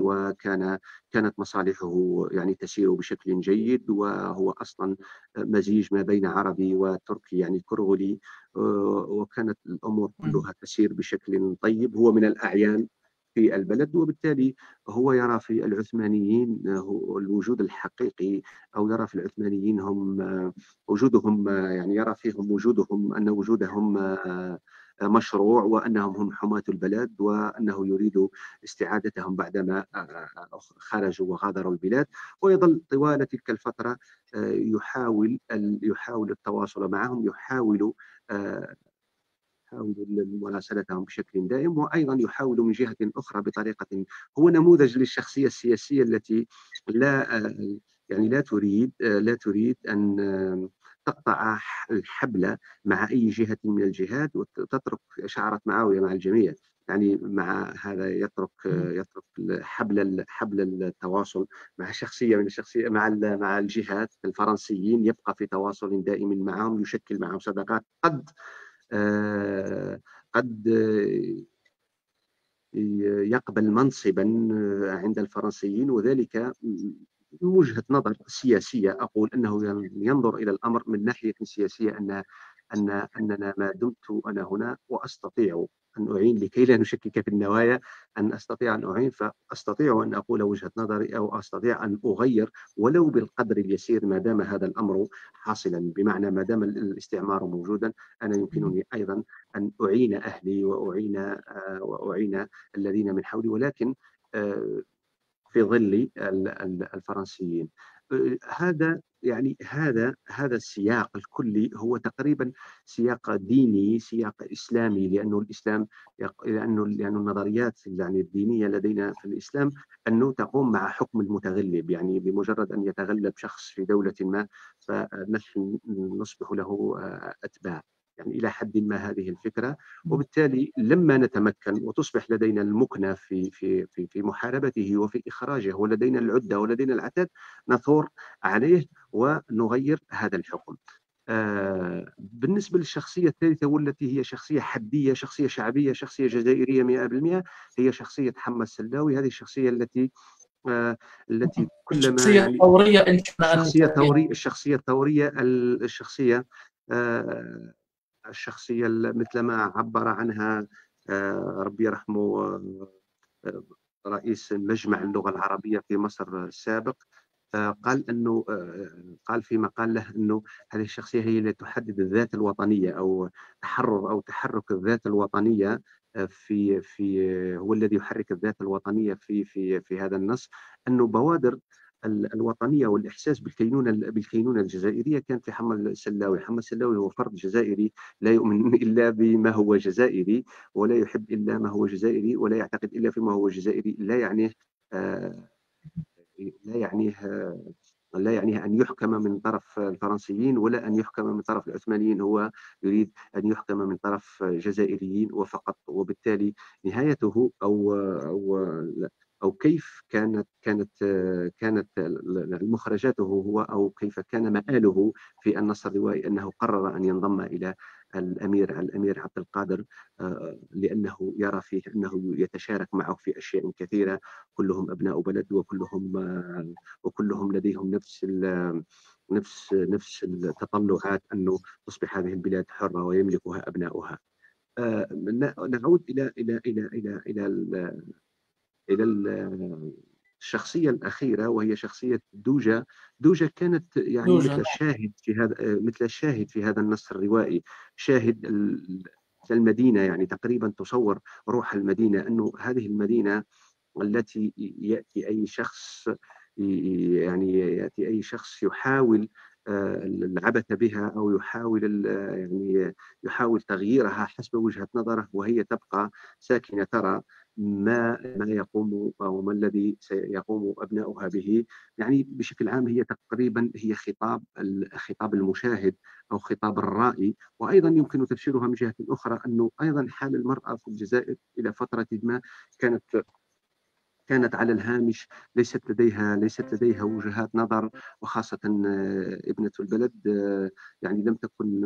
كانت مصالحه يعني تسير بشكل جيد، وهو أصلا مزيج ما بين عربي وتركي يعني كرغلي. وكانت الأمور مهم. كلها تسير بشكل طيب. هو من الأعيان في البلد، وبالتالي هو يرى في العثمانيين هو الوجود الحقيقي، أو يرى في العثمانيين هم وجودهم، يعني يرى فيهم وجودهم أن وجودهم مشروع، وأنهم هم حماة البلد، وأنه يريد استعادتهم بعدما خرجوا وغادروا البلاد. ويظل طوال تلك الفترة يحاول التواصل معهم، آه، يحاول مراسلتهم بشكل دائم، وأيضا يحاول من جهة أخرى بطريقة. هو نموذج للشخصية السياسية التي لا يعني لا تريد أن تقطع الحبل مع أي جهة من الجهات، وتترك شعرة معاوية مع الجميع. يعني مع هذا يترك حبل التواصل مع شخصية من الشخصية مع الجهات الفرنسيين، يبقى في تواصل دائم معهم، يشكل معهم صداقات. آه، قد يقبل منصبا عند الفرنسيين، وذلك من وجهة نظر سياسية. أقول أنه ينظر إلى الأمر من ناحية سياسية، أننا ما دمت أنا هنا وأستطيع أن أعين، لكي لا نشكك في النوايا، أن أستطيع أن أعين، فأستطيع أن أقول وجهة نظري، أو أستطيع أن أغير ولو بالقدر اليسير ما دام هذا الأمر حاصلا. بمعنى ما دام الاستعمار موجودا، أنا مهم. يمكنني أيضا أن أعين أهلي، وأعين الذين من حولي، ولكن آه، في ظل الفرنسيين. هذا السياق الكلي هو تقريبا سياق ديني، سياق إسلامي، لأنه النظريات يعني الدينية لدينا في الإسلام أنه تقوم مع حكم المتغلب. يعني بمجرد أن يتغلب شخص في دولة ما، فنحن نصبح له أتباع. يعني إلى حد ما هذه الفكرة. وبالتالي لما نتمكن وتصبح لدينا المكنة في محاربته وفي إخراجه، ولدينا العدة ولدينا العتاد، نثور عليه ونغير هذا الحكم. بالنسبة للشخصية الثالثة، والتي هي شخصية حدية، شخصية شعبية، شخصية جزائرية 100%، هي شخصية حمد السلاوي. هذه الشخصية التي كلما الشخصية يعني الثورية إن شئنا أن نسميها. الشخصية الثورية، آه، الشخصية مثل ما عبر عنها ربي يرحمه آه، رئيس مجمع اللغة العربية في مصر السابق. قال في مقال له أنه هذه الشخصية هي التي تحدد الذات الوطنية، أو تحرك الذات الوطنية. هو الذي يحرك الذات الوطنية في هذا النص. أنه بوادر الوطنية والإحساس بالكينونة الجزائرية كانت في حمد السلاوي. حمد السلاوي هو فرد جزائري لا يؤمن إلا بما هو جزائري، ولا يحب إلا ما هو جزائري، ولا يعتقد إلا فيما هو جزائري. آه، لا يعنيه لا يعنيه أن يحكم من طرف الفرنسيين، ولا أن يحكم من طرف العثمانيين. هو يريد أن يحكم من طرف جزائريين وفقط. وبالتالي نهايته أو كيف كانت مخرجاته هو، أو كيف كان مآله في النص الروائي، أنه قرر أن ينضم إلى الأمير عبد القادر، لأنه يرى فيه أنه يتشارك معه في أشياء كثيرة. كلهم أبناء بلد، وكلهم لديهم نفس التطلعات، أنه تصبح هذه البلاد حرة ويملكها أبناؤها. نعود إلى الشخصية الأخيرة، وهي شخصية دوجة. دوجة كانت يعني زوجة. مثل الشاهد في هذا النص الروائي. شاهد المدينة، يعني تقريبا تصور روح المدينة. أنه هذه المدينة التي يأتي أي شخص يحاول العبث بها، أو يحاول تغييرها حسب وجهة نظره، وهي تبقى ساكنة ترى ما يقوم، أو ما الذي سيقوم أبناؤها به. يعني بشكل عام هي تقريبا هي خطاب المشاهد، أو خطاب الرائي. وأيضا يمكن تفسيرها من جهة أخرى، أنه أيضا حال المرأة في الجزائر إلى فترة ما كانت كانت على الهامش، ليست لديها وجهات نظر، وخاصة ابنة البلد. يعني لم تكن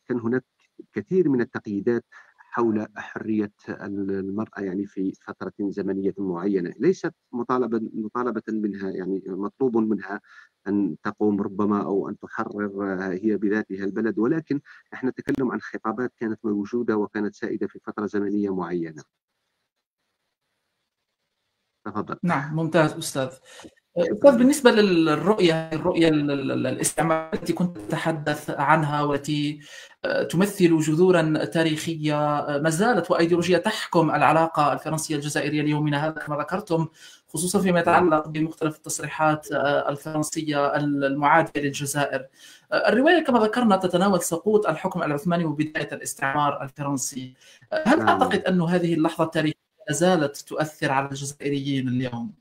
كان هناك كثير من التقييدات حول حرية المرأة، يعني في فترة زمنية معينة، ليست مطالبة منها، يعني مطلوب منها أن تقوم ربما أو أن تحرر هي بذاتها البلد، ولكن نحن نتكلم عن خطابات كانت موجودة وكانت سائدة في فترة زمنية معينة. تفضل. نعم، ممتاز أستاذ. شكرا أستاذ، لك. بالنسبة للرؤية الاستعمارية التي كنت تتحدث عنها، والتي تمثل جذورا تاريخية ما زالت وأيديولوجية تحكم العلاقة الفرنسية الجزائرية ليومنا هذا كما ذكرتم، خصوصا فيما نعم. يتعلق بمختلف التصريحات الفرنسية المعادية للجزائر. الرواية كما ذكرنا تتناول سقوط الحكم العثماني وبداية الاستعمار الفرنسي. هل نعم. تعتقد أن هذه اللحظة التاريخية لا زالت تؤثر على الجزائريين اليوم،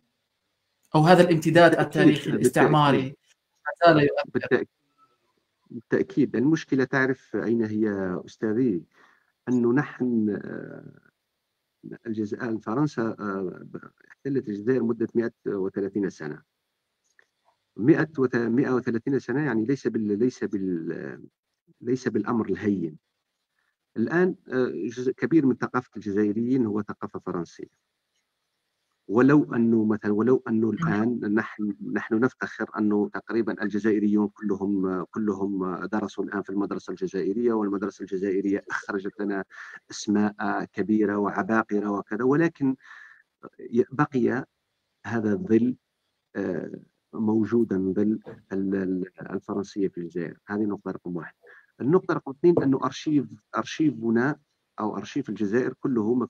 أو هذا الامتداد بالتأكيد التاريخي الاستعماري بالتأكيد ما زال يؤثر؟ بالتأكيد بالتأكيد. المشكلة تعرف أين هي أستاذي؟ أنه نحن الجزائر، فرنسا احتلت الجزائر مدة 130 سنة. 130 سنة يعني ليس بالأمر الهين. الآن جزء كبير من ثقافة الجزائريين هو ثقافة فرنسية. ولو انه الان نحن نفتخر انه تقريبا الجزائريون كلهم درسوا الان في المدرسه الجزائريه، والمدرسه الجزائريه اخرجت لنا اسماء كبيره وعباقره وكذا، ولكن بقي هذا الظل آه، موجودا، ظل الفرنسيه في الجزائر. هذه نقطه رقم واحد. النقطه رقم اثنين انه ارشيفنا او ارشيف الجزائر كله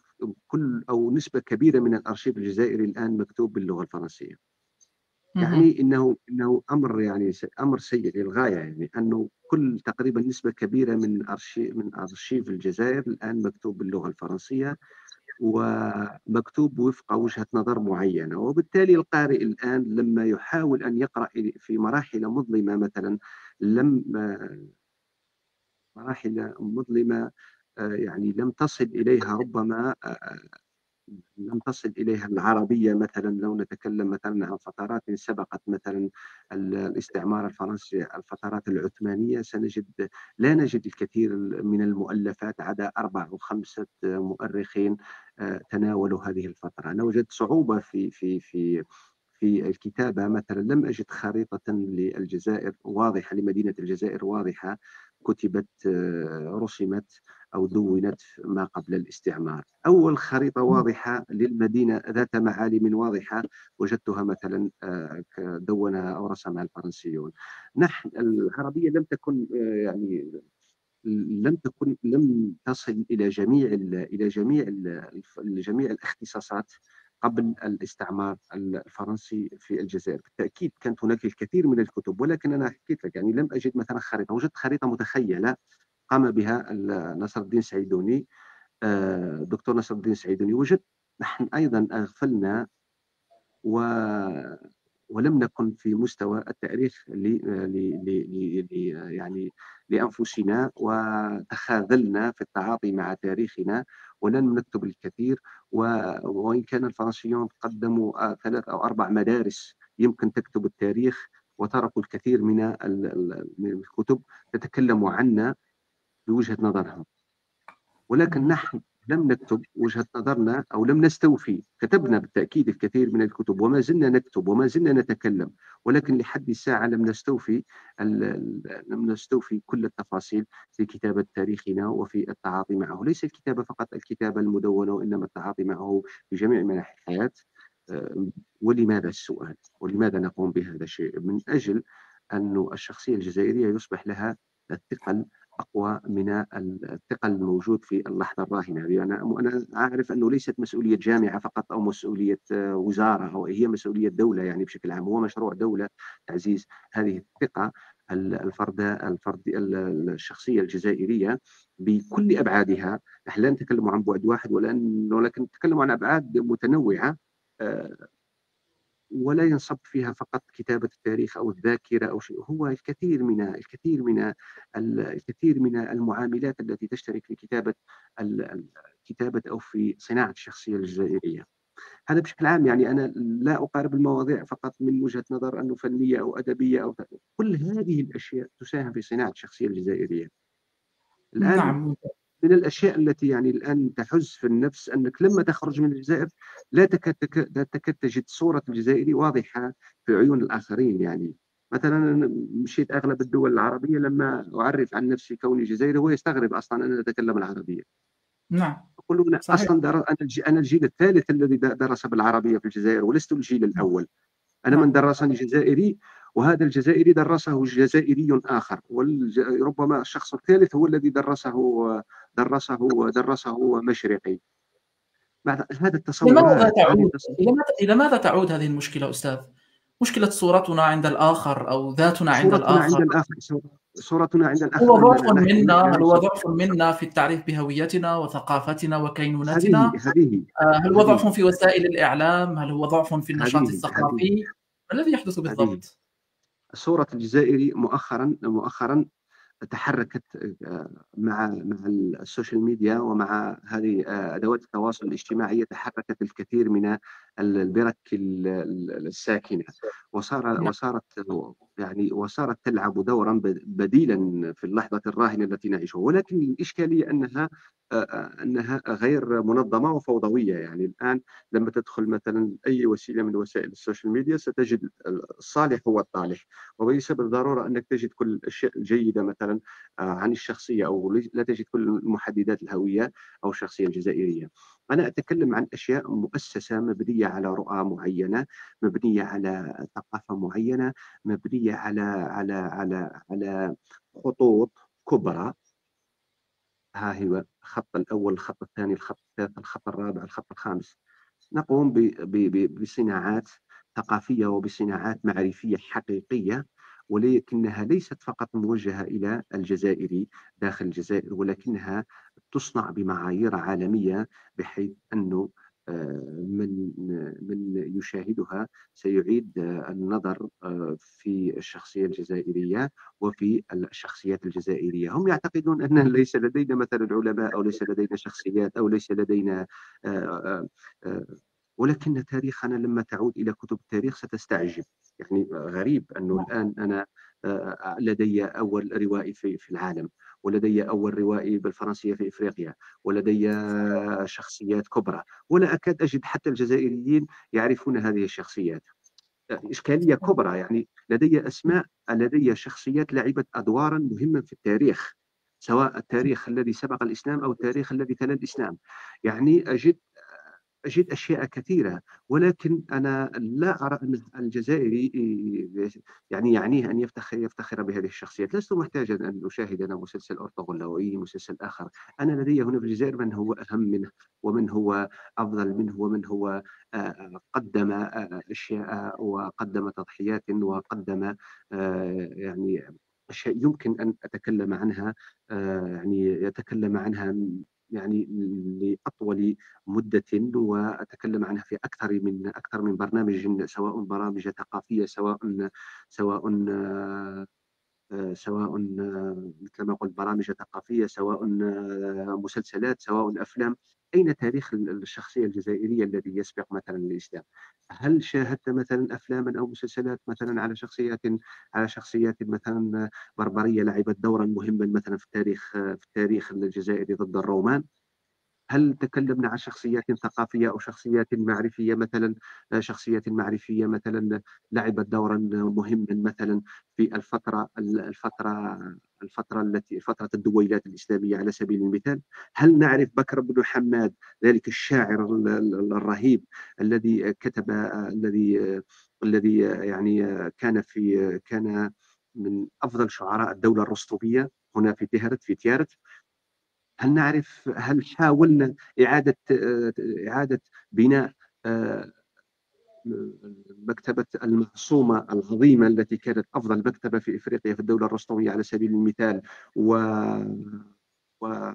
كل او نسبه كبيره من الارشيف الجزائري الان مكتوب باللغه الفرنسيه. مهم. يعني انه امر، يعني امر سيء للغايه، يعني انه تقريبا نسبه كبيره من ارشيف الجزائر الان مكتوب باللغه الفرنسيه، ومكتوب وفق وجهة نظر معينة. وبالتالي القارئ الآن لما يحاول أن يقرأ في مراحل مظلمة مثلا، لم مراحل مظلمة يعني لم تصل إليها العربية مثلا. لو نتكلم مثلا عن فترات سبقت مثلا الاستعمار الفرنسي، الفترات العثمانية، لا نجد الكثير من المؤلفات، عدا 4 أو 5 مؤرخين تناولوا هذه الفترة. أنا وجدت صعوبة في الكتابة مثلا. لم أجد خريطة للجزائر واضحة، لمدينة الجزائر واضحة، كتبت رسمت أو دونت ما قبل الاستعمار. أول خريطة واضحة للمدينة ذات معالم واضحة وجدتها مثلا دونها أو رسمها الفرنسيون. نحن العربية لم تصل إلى جميع الاختصاصات قبل الاستعمار الفرنسي في الجزائر. بالتأكيد كانت هناك الكثير من الكتب، ولكن أنا حكيت لك يعني لم أجد مثلا خريطة. وجدت خريطة متخيلة قام بها نصر الدين سعيدوني، دكتور نصر الدين سعيدوني. نحن أيضا أغفلنا و ولم نكن في مستوى التأريخ يعني لأنفسنا، وتخاذلنا في التعاطي مع تاريخنا ولم نكتب الكثير. وإن كان الفرنسيون قدموا 3 أو 4 مدارس يمكن تكتب التاريخ، وتركوا الكثير من الكتب تتكلم عنا بوجهة نظرهم. ولكن مهم. نحن لم نكتب وجهة نظرنا، أو لم نستوفي. كتبنا بالتأكيد الكثير من الكتب، وما زلنا نكتب وما زلنا نتكلم، ولكن لحد الساعة لم نستوفي كل التفاصيل في كتابة تاريخنا وفي التعاطي معه. ليس الكتابة فقط الكتابة المدونة، وإنما التعاطي معه في جميع مناحي الحياة. ولماذا السؤال؟ ولماذا نقوم بهذا الشيء؟ من أجل أن الشخصية الجزائرية يصبح لها الثقل أقوى من الثقل الموجود في اللحظة الراهنة. يعني أنا أعرف أنه ليست مسؤولية جامعة فقط، أو مسؤولية وزارة، أو هي مسؤولية دولة يعني بشكل عام. هو مشروع دولة تعزيز هذه الثقة الشخصية الجزائرية بكل أبعادها. نحن لا نتكلم عن بعد واحد، ولكن نتكلم عن أبعاد متنوعة، آه، ولا ينصب فيها فقط كتابة التاريخ أو الذاكرة أو شيء. هو الكثير من المعاملات التي تشترك في كتابة أو في صناعة الشخصية الجزائرية. هذا بشكل عام. يعني أنا لا أقارب المواضيع فقط من وجهة نظر أنه فنية أو أدبية أو كل هذه الأشياء تساهم في صناعة الشخصية الجزائرية. الآن نعم. من الأشياء التي يعني الآن تحز في النفس أنك لما تخرج من الجزائر لا تكاد تجد صورة الجزائري واضحة في عيون الآخرين. يعني مثلا أنا مشيت أغلب الدول العربية، لما أعرف عن نفسي كوني جزائري هو يستغرب أصلا أنا أتكلم العربية. نعم. يقولون صحيح. أصلا أنا الجيل الثالث الذي درس بالعربية في الجزائر ولست الجيل نعم. الأول. أنا من نعم. درسني جزائري، وهذا الجزائري درسه جزائري آخر، وربما الشخص الثالث هو الذي درسه مشرقي. بعد هذه إلى ماذا التصورات تعود إلى ماذا تعود هذه المشكلة أستاذ؟ مشكلة صورتنا عند الآخر أو ذاتنا عند صورتنا الآخر. عند الآخر، صورتنا عند هو الآخر ضعف أننا نحن منا لا هل هو نصل. ضعف منا في التعريف بهويتنا وثقافتنا هذه وكينونتنا؟ هذه هل هو ضعف هذه في وسائل الإعلام؟ هل هو ضعف في النشاط هذه الثقافي؟ ما الذي يحدث هذه بالضبط؟ صورة الجزائري مؤخرا تحركت مع السوشيال ميديا ومع هذه ادوات التواصل الاجتماعي. تحركت الكثير من البرك الساكنه، نعم. وصارت تلعب دورا بديلا في اللحظه الراهنه التي نعيشها. ولكن الاشكاليه انها غير منظمه وفوضويه. يعني الان لما تدخل مثلا اي وسيله من وسائل السوشيال ميديا ستجد الصالح هو الطالح، وليس بالضروره انك تجد كل الاشياء الجيده مثلا عن الشخصيه، او لا تجد كل محددات الهويه او الشخصيه الجزائريه. انا اتكلم عن اشياء مؤسسه مبنيه على رؤى معينه، مبنيه على ثقافه معينه، مبنيه على خطوط كبرى. ها هي الخط الاول، الخط الثاني، الخط الثالث، الخط الرابع، الخط الخامس. نقوم بصناعات ثقافية وبصناعات معرفية حقيقية، ولكنها ليست فقط موجهة إلى الجزائري داخل الجزائر، ولكنها تصنع بمعايير عالمية، بحيث أنه من يشاهدها سيعيد النظر في الشخصية الجزائرية وفي الشخصيات الجزائرية. هم يعتقدون أن ليس لدينا مثلا علماء، أو ليس لدينا شخصيات، أو ليس لدينا آه، آه، آه، ولكن تاريخنا لما تعود إلى كتب التاريخ ستستعجب. يعني غريب أنه نعم. الآن أنا لدي أول روائي في العالم، ولدي أول روائي بالفرنسية في إفريقيا، ولدي شخصيات كبرى، ولا أكاد أجد حتى الجزائريين يعرفون هذه الشخصيات. إشكالية كبرى. يعني لدي أسماء، لدي شخصيات لعبت أدوارا مهمة في التاريخ، سواء التاريخ الذي سبق الإسلام أو التاريخ الذي تلا الإسلام. يعني أجد أشياء كثيرة، ولكن أنا لا أرى أن الجزائري يعني يعنيه أن يفتخر بهذه الشخصيات. لست محتاجا أن أشاهد أنا مسلسل أرطغرل أو أي مسلسل آخر. أنا لدي هنا في الجزائر من هو أهم منه، ومن هو أفضل منه، ومن هو قدم أشياء، وقدم تضحيات، وقدم يعني أشياء يمكن أن أتكلم عنها، يعني يتكلم عنها يعني لأطول مدة، وأتكلم عنها في أكثر من برنامج، سواء برامج ثقافية، سواء سواء مثل ما قلت برامج ثقافية، سواء مسلسلات، سواء أفلام. أين تاريخ الشخصية الجزائرية الذي يسبق مثلا الإسلام؟ هل شاهدت مثلا أفلاما أو مسلسلات مثلا على شخصيات مثلا بربرية لعبت دورا مهما مثلا في التاريخ الجزائري ضد الرومان؟ هل تكلمنا عن شخصيات ثقافية أو شخصيات معرفية مثلا لعبت دورا مهما مثلا في فترة الدويلات الإسلامية على سبيل المثال؟ هل نعرف بكر بن حماد، ذلك الشاعر الرهيب الذي كتب الذي يعني كان من أفضل شعراء الدولة الرسطوبية هنا في تيارت. هل حاولنا إعادة بناء آه، مكتبة المعصومة العظيمة التي كانت أفضل مكتبة في إفريقيا في الدولة الرسطوية على سبيل المثال، و و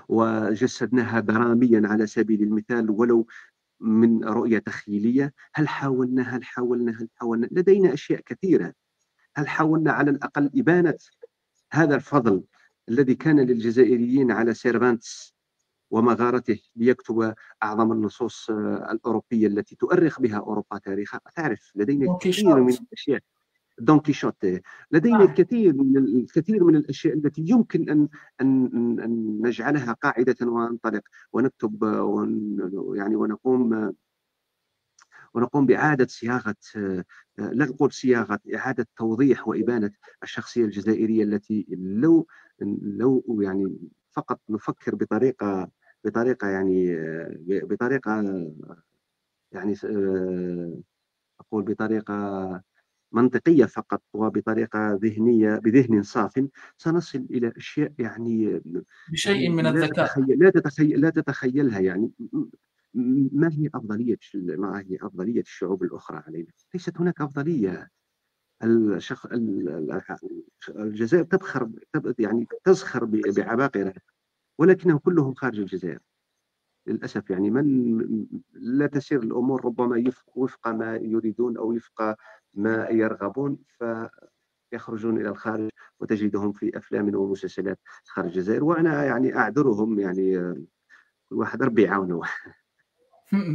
وجسدناها دراميا على سبيل المثال، ولو من رؤية تخيلية؟ هل حاولنا لدينا أشياء كثيرة. هل حاولنا على الأقل إبانة هذا الفضل الذي كان للجزائريين على سيرفانتس، ومغارته ليكتب أعظم النصوص الأوروبية التي تؤرخ بها أوروبا تاريخها. تعرف لدينا دون الكثير من كيشوت. الأشياء. دون كيشوت. لدينا نعم. الكثير من الأشياء التي يمكن أن نجعلها قاعدة وننطلق ونكتب يعني ونقوم بإعادة صياغة، لا أقول صياغة، إعادة توضيح وإبانة الشخصية الجزائرية التي لو يعني فقط نفكر بطريقة يعني بطريقة يعني أقول بطريقة منطقية فقط وبطريقة ذهنية بذهن صاف، سنصل إلى أشياء بشيء يعني من الذكاء. لا تتخيلها يعني. ما هي أفضلية الشعوب الأخرى علينا؟ ليست هناك أفضلية. الجزائر يعني تزخر بعباقرة، ولكنهم كلهم خارج الجزائر للأسف. يعني لا تسير الأمور ربما وفق ما يريدون أو وفق ما يرغبون، فيخرجون إلى الخارج وتجدهم في أفلام ومسلسلات خارج الجزائر. وأنا يعني أعذرهم، يعني الواحد ربي يعاونه.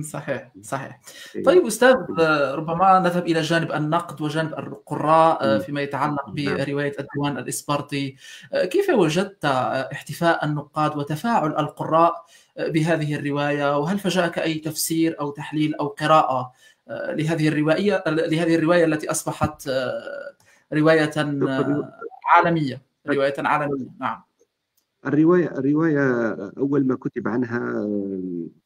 صحيح، صحيح. إيه. طيب أستاذ، ربما نذهب إلى جانب النقد وجانب القراء فيما يتعلق نعم. برواية الديوان الإسبرطي. كيف وجدت احتفاء النقاد وتفاعل القراء بهذه الرواية؟ وهل فاجأك أي تفسير أو تحليل أو قراءة لهذه الرواية التي أصبحت رواية شوف، عالمية، رواية عالمية؟ نعم. الرواية أول ما كتب عنها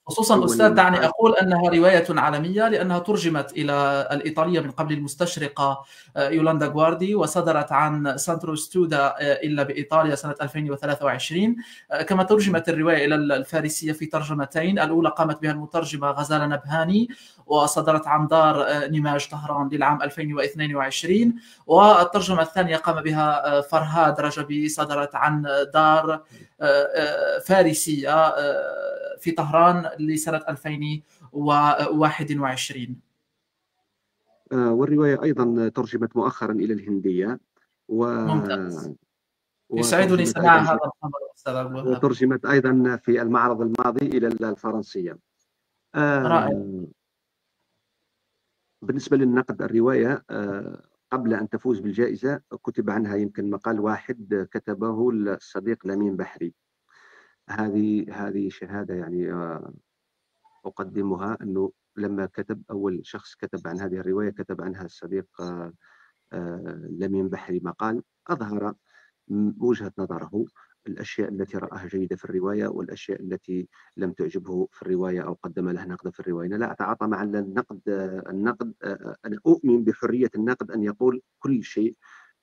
خصوصا أول أستاذ، دعني النقاد. أقول أنها رواية عالمية لأنها ترجمت إلى الإيطالية من قبل المستشرقة يولاندا غواردي، وصدرت عن سانترو ستودا إلا بإيطاليا سنة 2023. كما ترجمت الرواية إلى الفارسية في ترجمتين، الأولى قامت بها المترجمة غزالة نبهاني وصدرت عن دار نماج طهران للعام 2022، والترجمة الثانية قام بها فرهاد رجبي، صدرت عن دار فارسية في طهران لسنة 2021. والرواية أيضا ترجمت مؤخرا إلى الهندية، و ممتاز. يسعدني وترجمت سماع أيضا هذا الخبر أستاذ عبد الوهاب. وترجمت أيضا في المعرض الماضي إلى الفرنسية. رائع. آه، بالنسبة للنقد، الرواية قبل أن تفوز بالجائزة كتب عنها يمكن مقال واحد كتبه الصديق لمين بحري. هذه شهادة يعني أقدمها، أنه لما أول شخص كتب عن هذه الرواية كتب عنها الصديق لمين بحري مقال أظهر وجهة نظره، الأشياء التي رآها جيدة في الرواية والأشياء التي لم تعجبه في الرواية أو قدم لها نقد في الرواية. أنا لا أتعاطى مع النقد. أنا أؤمن بحرية الناقد أن يقول كل شيء،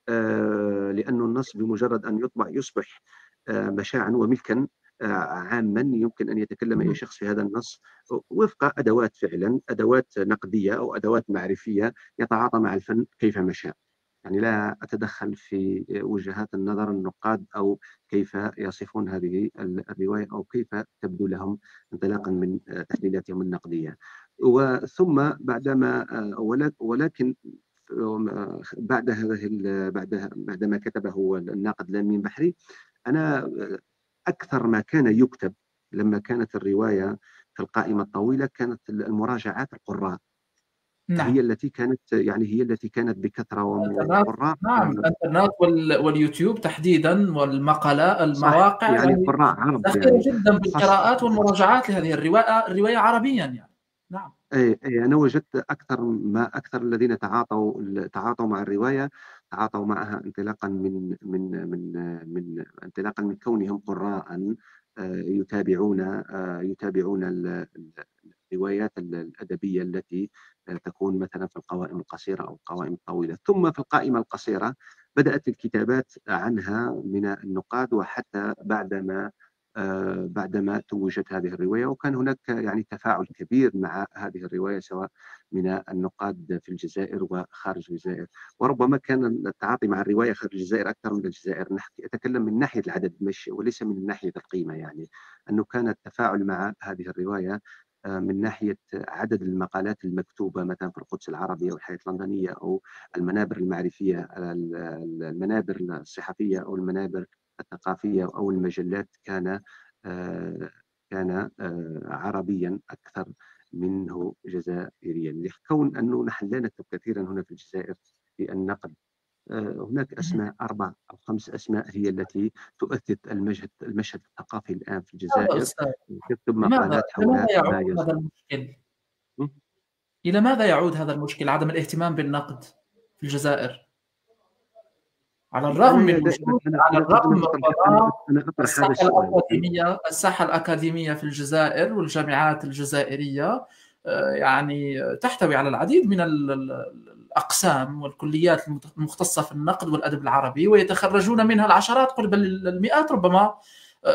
لأن النص بمجرد أن يطبع يصبح مشاعا وملكا عاما، يمكن أن يتكلم أي شخص في هذا النص وفق أدوات، فعلا أدوات نقدية أو أدوات معرفية، يتعاطى مع الفن كيفما شاء. يعني لا أتدخل في وجهات النظر النقاد أو كيف يصفون هذه الرواية أو كيف تبدو لهم انطلاقا من تحليلاتهم النقدية. وثم بعدما ولكن بعد بعدما كتبه الناقد لامين بحري، أنا أكثر ما كان يكتب لما كانت الرواية في القائمة الطويلة كانت المراجعات القراء. نعم. هي التي كانت بكثرة، الانترنت. وقراء نعم، الانترنت واليوتيوب تحديدا والمقالات صح، المواقع، يعني يعني قراء عرب ذخيرة يعني جدا خاصة. بالقراءات والمراجعات لهذه الرواية عربيا يعني. نعم. أي أنا وجدت أكثر الذين تعاطوا مع الرواية، تعاطوا معها انطلاقا من كونهم قراء يتابعون الروايات الأدبية التي تكون مثلا في القوائم القصيرة أو القوائم الطويلة. ثم في القائمة القصيرة بدأت الكتابات عنها من النقاد، وحتى بعدما توجت هذه الرواية، وكان هناك يعني تفاعل كبير مع هذه الرواية سواء من النقاد في الجزائر وخارج الجزائر. وربما كان التعاطي مع الرواية خارج الجزائر أكثر من الجزائر. أتكلم من ناحية العدد مش وليس من ناحية القيمة، يعني أنه كان التفاعل مع هذه الرواية من ناحية عدد المقالات المكتوبة مثلا في القدس العربية والحياة اللندنية أو المنابر المعرفية، المنابر الصحفية أو المنابر الثقافية أو المجلات، كان كان عربيا أكثر منه جزائريا، لكون أنه نحن لا نكتب كثيرا هنا في الجزائر في النقد. هناك أسماء 4 أو 5 أسماء هي التي تؤثر المشهد الثقافي الآن في لماذا الجزائر، أستاذ؟ تكتب لماذا مقالات حول لماذا يعود ما هذا يصدر. المشكل؟ إلى ماذا يعود هذا المشكل، عدم الاهتمام بالنقد في الجزائر؟ على الرغم من أنا دائما وجود، على الرغم ربما أنا أطرح هذا السؤال. الساحة الأكاديمية في الجزائر والجامعات الجزائرية يعني تحتوي على العديد من الأقسام والكليات المختصة في النقد والأدب العربي، ويتخرجون منها العشرات قل بل المئات ربما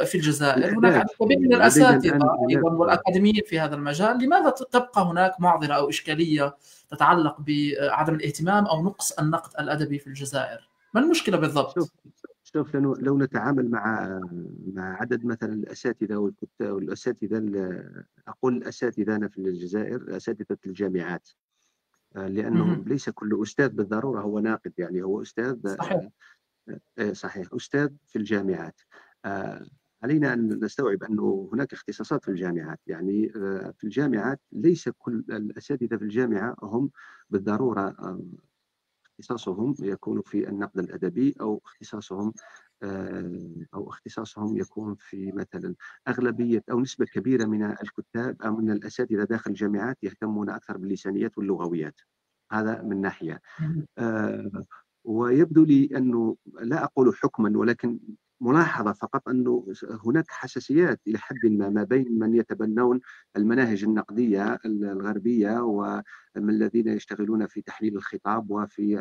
في الجزائر. هناك عدد الآلاف كبير من لدينا الأساتذة الآن آلاف. أيضا والأكاديميين في هذا المجال. لماذا تبقى هناك معضلة أو إشكالية تتعلق بعدم الاهتمام أو نقص النقد الأدبي في الجزائر؟ ما المشكلة شوف بالضبط؟ شوف لو نتعامل مع عدد مثلا الأساتذة والكتاب والأساتذة أقول الأساتذة أنا في الجزائر أساتذة الجامعات، لأنه مهم. ليس كل أستاذ بالضرورة هو ناقد، يعني هو أستاذ. صحيح. صحيح، أستاذ في الجامعات. آه، علينا أن نستوعب أنه هناك اختصاصات في الجامعات، يعني في الجامعات ليس كل الأساتذة في الجامعة هم بالضرورة اختصاصهم يكون في النقد الأدبي، أو اختصاصهم يكون في مثلا أغلبية أو نسبة كبيرة من الكتاب أو من الأساتذة داخل الجامعات يهتمون أكثر باللسانيات واللغويات. هذا من ناحية. مهم. آه، ويبدو لي أنه لا أقول حكما ولكن ملاحظة فقط أنه هناك حساسيات إلى حد ما بين من يتبنون المناهج النقدية الغربية ومن الذين يشتغلون في تحليل الخطاب وفي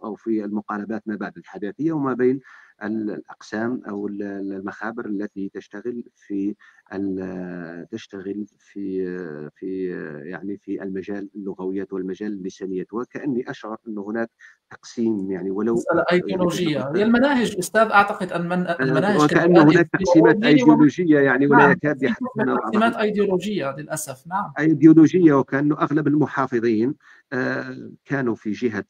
أو في المقالبات ما بعد الحداثية، وما بين الأقسام أو المخابر التي تشتغل في يعني في المجال اللغويات والمجال اللسانيات، وكأني أشعر أن هناك تقسيم، يعني ولو مسألة يعني أيديولوجية هي المناهج أستاذ. أعتقد أن المناهج وكأن كالمبادئ هناك تقسيمات الفيزيولوجي أيديولوجية، يعني ولا نعم، يكاد يحدثون تقسيمات بعضهم. أيديولوجية للأسف. نعم. أيديولوجية، وكأنه أغلب المحافظين كانوا في جهة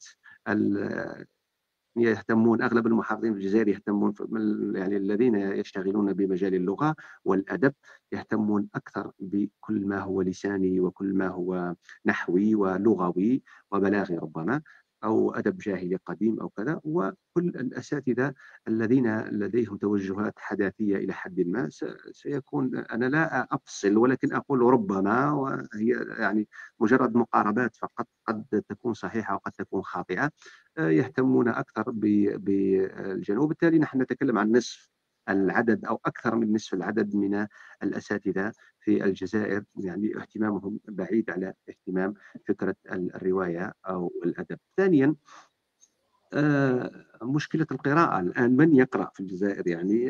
يهتمون. أغلب المحافظين في الجزائر يهتمون يعني الذين يشتغلون بمجال اللغة والأدب يهتمون أكثر بكل ما هو لساني وكل ما هو نحوي ولغوي وبلاغي ربما، أو أدب جاهلي قديم أو كذا. وكل الأساتذة الذين لديهم توجهات حداثية إلى حد ما سيكون، أنا لا أفصل ولكن أقول ربما، وهي يعني مجرد مقاربات فقط، قد تكون صحيحة وقد تكون خاطئة، يهتمون أكثر بالجنوب. وبالتالي نحن نتكلم عن نصف العدد أو أكثر من نصف العدد من الأساتذة في الجزائر، يعني اهتمامهم بعيد على اهتمام فكرة الرواية أو الأدب. ثانيا، مشكلة القراءة الآن، من يقرأ في الجزائر؟ يعني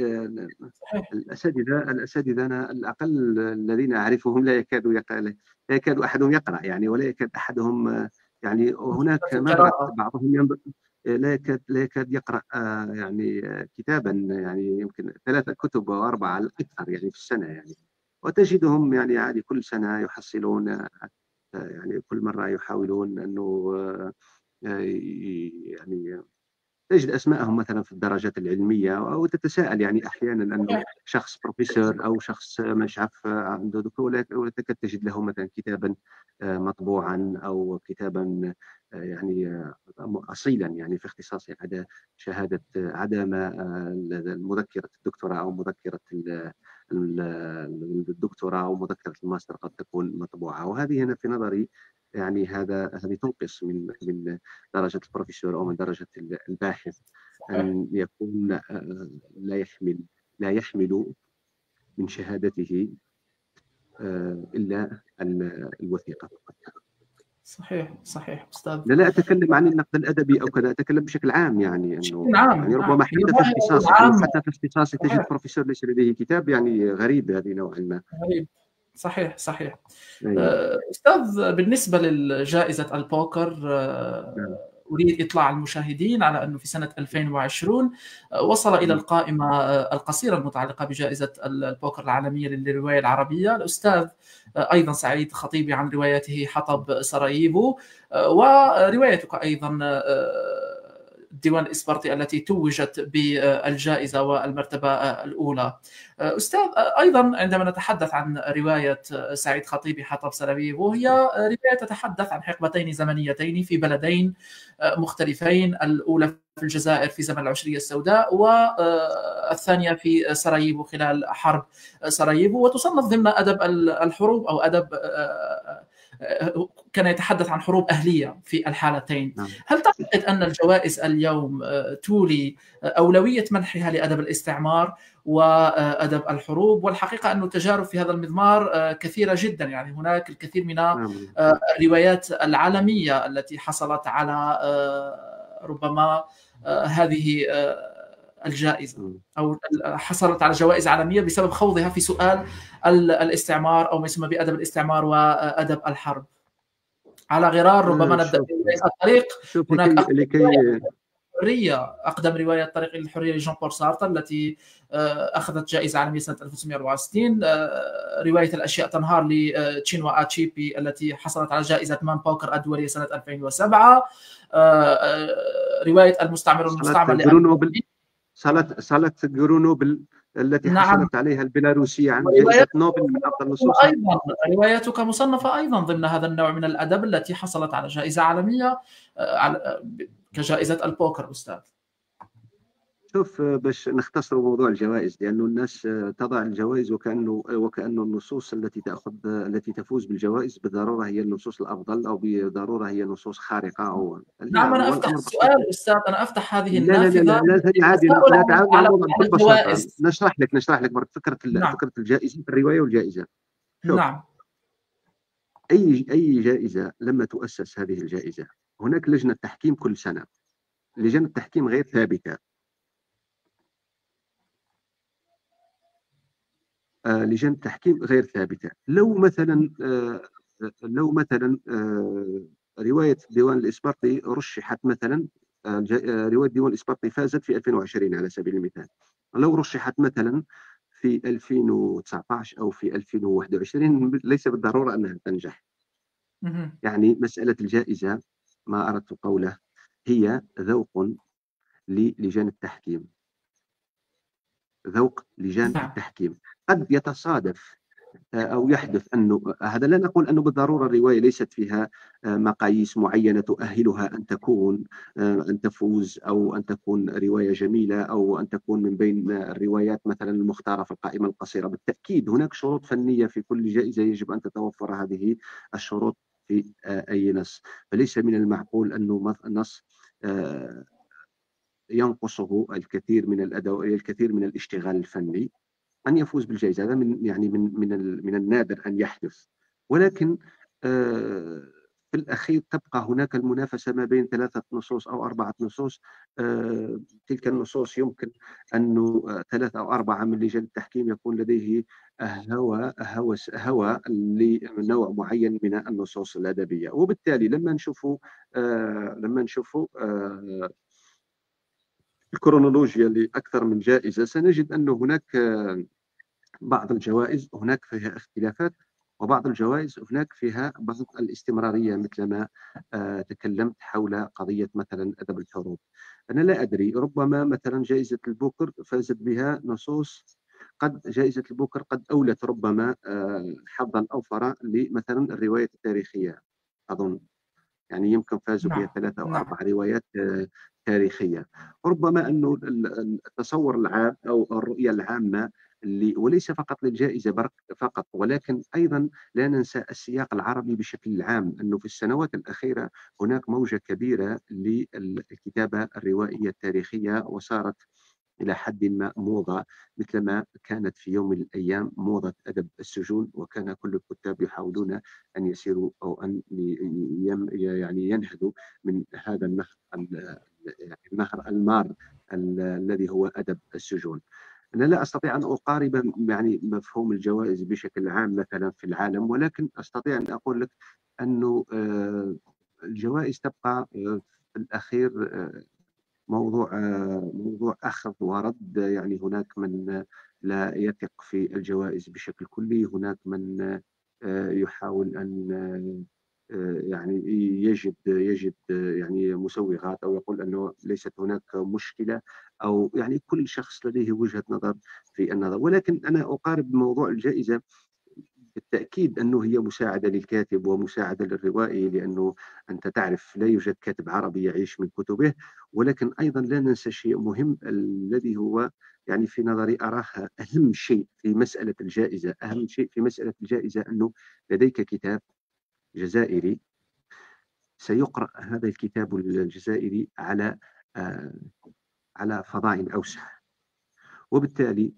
صحيح. الأساتذة أنا الأقل الذين أعرفهم لا يكاد أحدهم يقرأ، يعني ولا يكاد أحدهم، يعني هناك في نظرة القراءة. بعضهم ينظر لا يكاد يقرأ يعني كتابا، يعني يمكن 3 كتب أو 4 على الأكثر يعني في السنة يعني. وتجدهم يعني عادي كل سنة يحصلون، يعني كل مرة يحاولون أنه يعني تجد أسماءهم مثلا في الدرجات العلمية، وتتساءل يعني أحيانا أنه صحيح. شخص بروفيسور أو شخص مش عارف عنده دكتوراه، ولا تكاد تجد له مثلا كتابا مطبوعا أو كتابا يعني أصيلا يعني في اختصاصه، عدا شهادة، عدا ما مذكرة الدكتوراه أو مذكرة الدكتوراه أو مذكرة الماستر قد تكون مطبوعة. وهذه هنا في نظري يعني هذه تنقص من درجة البروفيسور أو من درجة الباحث، صحيح. أن يكون لا يحمل من شهادته إلا الوثيقة فقط. صحيح. صحيح أستاذ. لا أتكلم عن النقد الأدبي أو كذا، أتكلم بشكل عام، يعني بشكل أنه عام يعني نعم، ربما هي حتى في ظاهرة اختصاصي، يعني عامة. حتى في اختصاصي تجد صحيح. بروفيسور ليس لديه كتاب، يعني غريب هذه نوعا ما. غريب. صحيح. صحيح. أي. أستاذ، بالنسبة لجائزة البوكر، نعم. أريد إطلاع المشاهدين على أنه في سنة 2020 وصل إلى القائمة القصيرة المتعلقة بجائزة البوكر العالمية للرواية العربية الأستاذ أيضا سعيد خطيبي عن روايته حطب سراييفو، وروايتك أيضا الديوان الإسبرطي التي توجت بالجائزة والمرتبة الأولى. أستاذ، أيضا عندما نتحدث عن رواية سعيد خطيبي حطب سرابيبو، هي رواية تتحدث عن حقبتين زمنيتين في بلدين مختلفين، الأولى في الجزائر في زمن العشرية السوداء، والثانية في سراييبو خلال حرب سراييبو، وتصنف ضمن أدب الحروب أو أدب كان يتحدث عن حروب أهلية في الحالتين. نعم. هل تعتقد أن الجوائز اليوم تولي أولوية منحها لأدب الاستعمار وأدب الحروب؟ والحقيقة أن التجارب في هذا المضمار كثيرة جدا، يعني هناك الكثير من نعم. الروايات العالمية التي حصلت على ربما هذه الجائزة، أو حصلت على جوائز عالمية بسبب خوضها في سؤال الاستعمار، أو ما يسمى بأدب الاستعمار وأدب الحرب. على غرار ربما نبدأ برواية الطريق. شوف هناك لكي الحرية، أقدم رواية طريق للحرية لجون بول سارتر التي أخذت جائزة عالمية سنة 1964. رواية الأشياء تنهار لتشينوا أتشيبي التي حصلت على جائزة مان بوكر الدولية سنة 2007. رواية المستعمر المستعمر صالة جرونوبل التي حصلت عليها البيلاروسية عن جائزة نوبل من أفضل النصوص. أيضا روايتك مصنفة أيضا ضمن هذا النوع من الأدب التي حصلت على جائزة عالمية كجائزة البوكر. أستاذ، شوف، باش نختصر موضوع الجوائز، لأنه الناس تضع الجوائز وكأنه النصوص التي تفوز بالجوائز بالضرورة هي النصوص الأفضل، أو بالضرورة هي نصوص خارقة. أو نعم، أنا أفتح السؤال أستاذ، أنا أفتح هذه النافذة. لا عادي، نتعامل مع الموضوع بكل بساطة. نشرح لك برك فكرة الجائزة، الرواية والجائزة. شوف، نعم. أي جائزة لما تؤسس هذه الجائزة هناك لجنة تحكيم كل سنة. لجنة التحكيم غير ثابتة. لجان التحكيم غير ثابتة. لو مثلا رواية ديوان الإسبرطي رشحت مثلا، رواية ديوان الإسبرطي فازت في 2020 على سبيل المثال. لو رشحت مثلا في 2019 أو في 2021 ليس بالضرورة أنها تنجح. يعني مسألة الجائزة، ما أردت قوله، هي ذوق للجان التحكيم. ذوق لجان التحكيم. قد يتصادف أو يحدث أنه هذا، لا نقول أنه بالضرورة الرواية ليست فيها مقاييس معينة تؤهلها أن تفوز، أو أن تكون رواية جميلة، أو أن تكون من بين الروايات مثلا المختارة في القائمة القصيرة. بالتأكيد هناك شروط فنية في كل جائزة يجب أن تتوفر هذه الشروط في أي نص. فليس من المعقول أنه نص ينقصه الكثير من الاشتغال الفني أن يفوز بالجائزة. هذا من النادر أن يحدث. ولكن في الأخير تبقى هناك المنافسة ما بين 3 نصوص أو 4 نصوص. تلك النصوص يمكن أن 3 أو 4 من لجان التحكيم يكون لديه هوى لنوع معين من النصوص الأدبية. وبالتالي لما نشوف الكرونولوجيا لأكثر من جائزة، سنجد أن هناك بعض الجوائز هناك فيها اختلافات، وبعض الجوائز هناك فيها بعض الاستمرارية، مثل ما تكلمت حول قضية مثلا أدب الحروب. أنا لا أدري، ربما مثلا جائزة البوكر فازت بها نصوص، جائزة البوكر قد أولت ربما حظا أوفر لمثلا الرواية التاريخية. أظن يعني يمكن فازوا بها 3 أو 4 روايات تاريخية. ربما أنه التصور العام أو الرؤية العامة وليس فقط للجائزة فقط، ولكن أيضا لا ننسى السياق العربي بشكل عام، أنه في السنوات الأخيرة هناك موجة كبيرة للكتابة الروائية التاريخية، وصارت إلى حد ما موضة، مثلما كانت في يوم من الأيام موضة أدب السجون. وكان كل الكتاب يحاولون أن يسيروا أو أن يعني ينهدوا من هذا النهر المار الذي هو أدب السجون. أنا لا أستطيع أن أقارب يعني مفهوم الجوائز بشكل عام مثلا في العالم، ولكن أستطيع أن أقول لك أنه الجوائز تبقى في الأخير موضوع أخذ ورد. يعني هناك من لا يثق في الجوائز بشكل كلي، هناك من يحاول أن يعني يجد يعني مسوغات، أو يقول أنه ليست هناك مشكلة، أو يعني كل شخص لديه وجهة نظر في النظر. ولكن أنا أقارب موضوع الجائزة بالتأكيد أنه هي مساعدة للكاتب ومساعدة للروائي، لأنه أنت تعرف لا يوجد كاتب عربي يعيش من كتبه. ولكن أيضا لا ننسى شيء مهم الذي هو يعني في نظري أراه أهم شيء في مسألة الجائزة. أهم شيء في مسألة الجائزة أنه لديك كتاب جزائري سيقرأ هذا الكتاب الجزائري آه، على فضاء أوسع، وبالتالي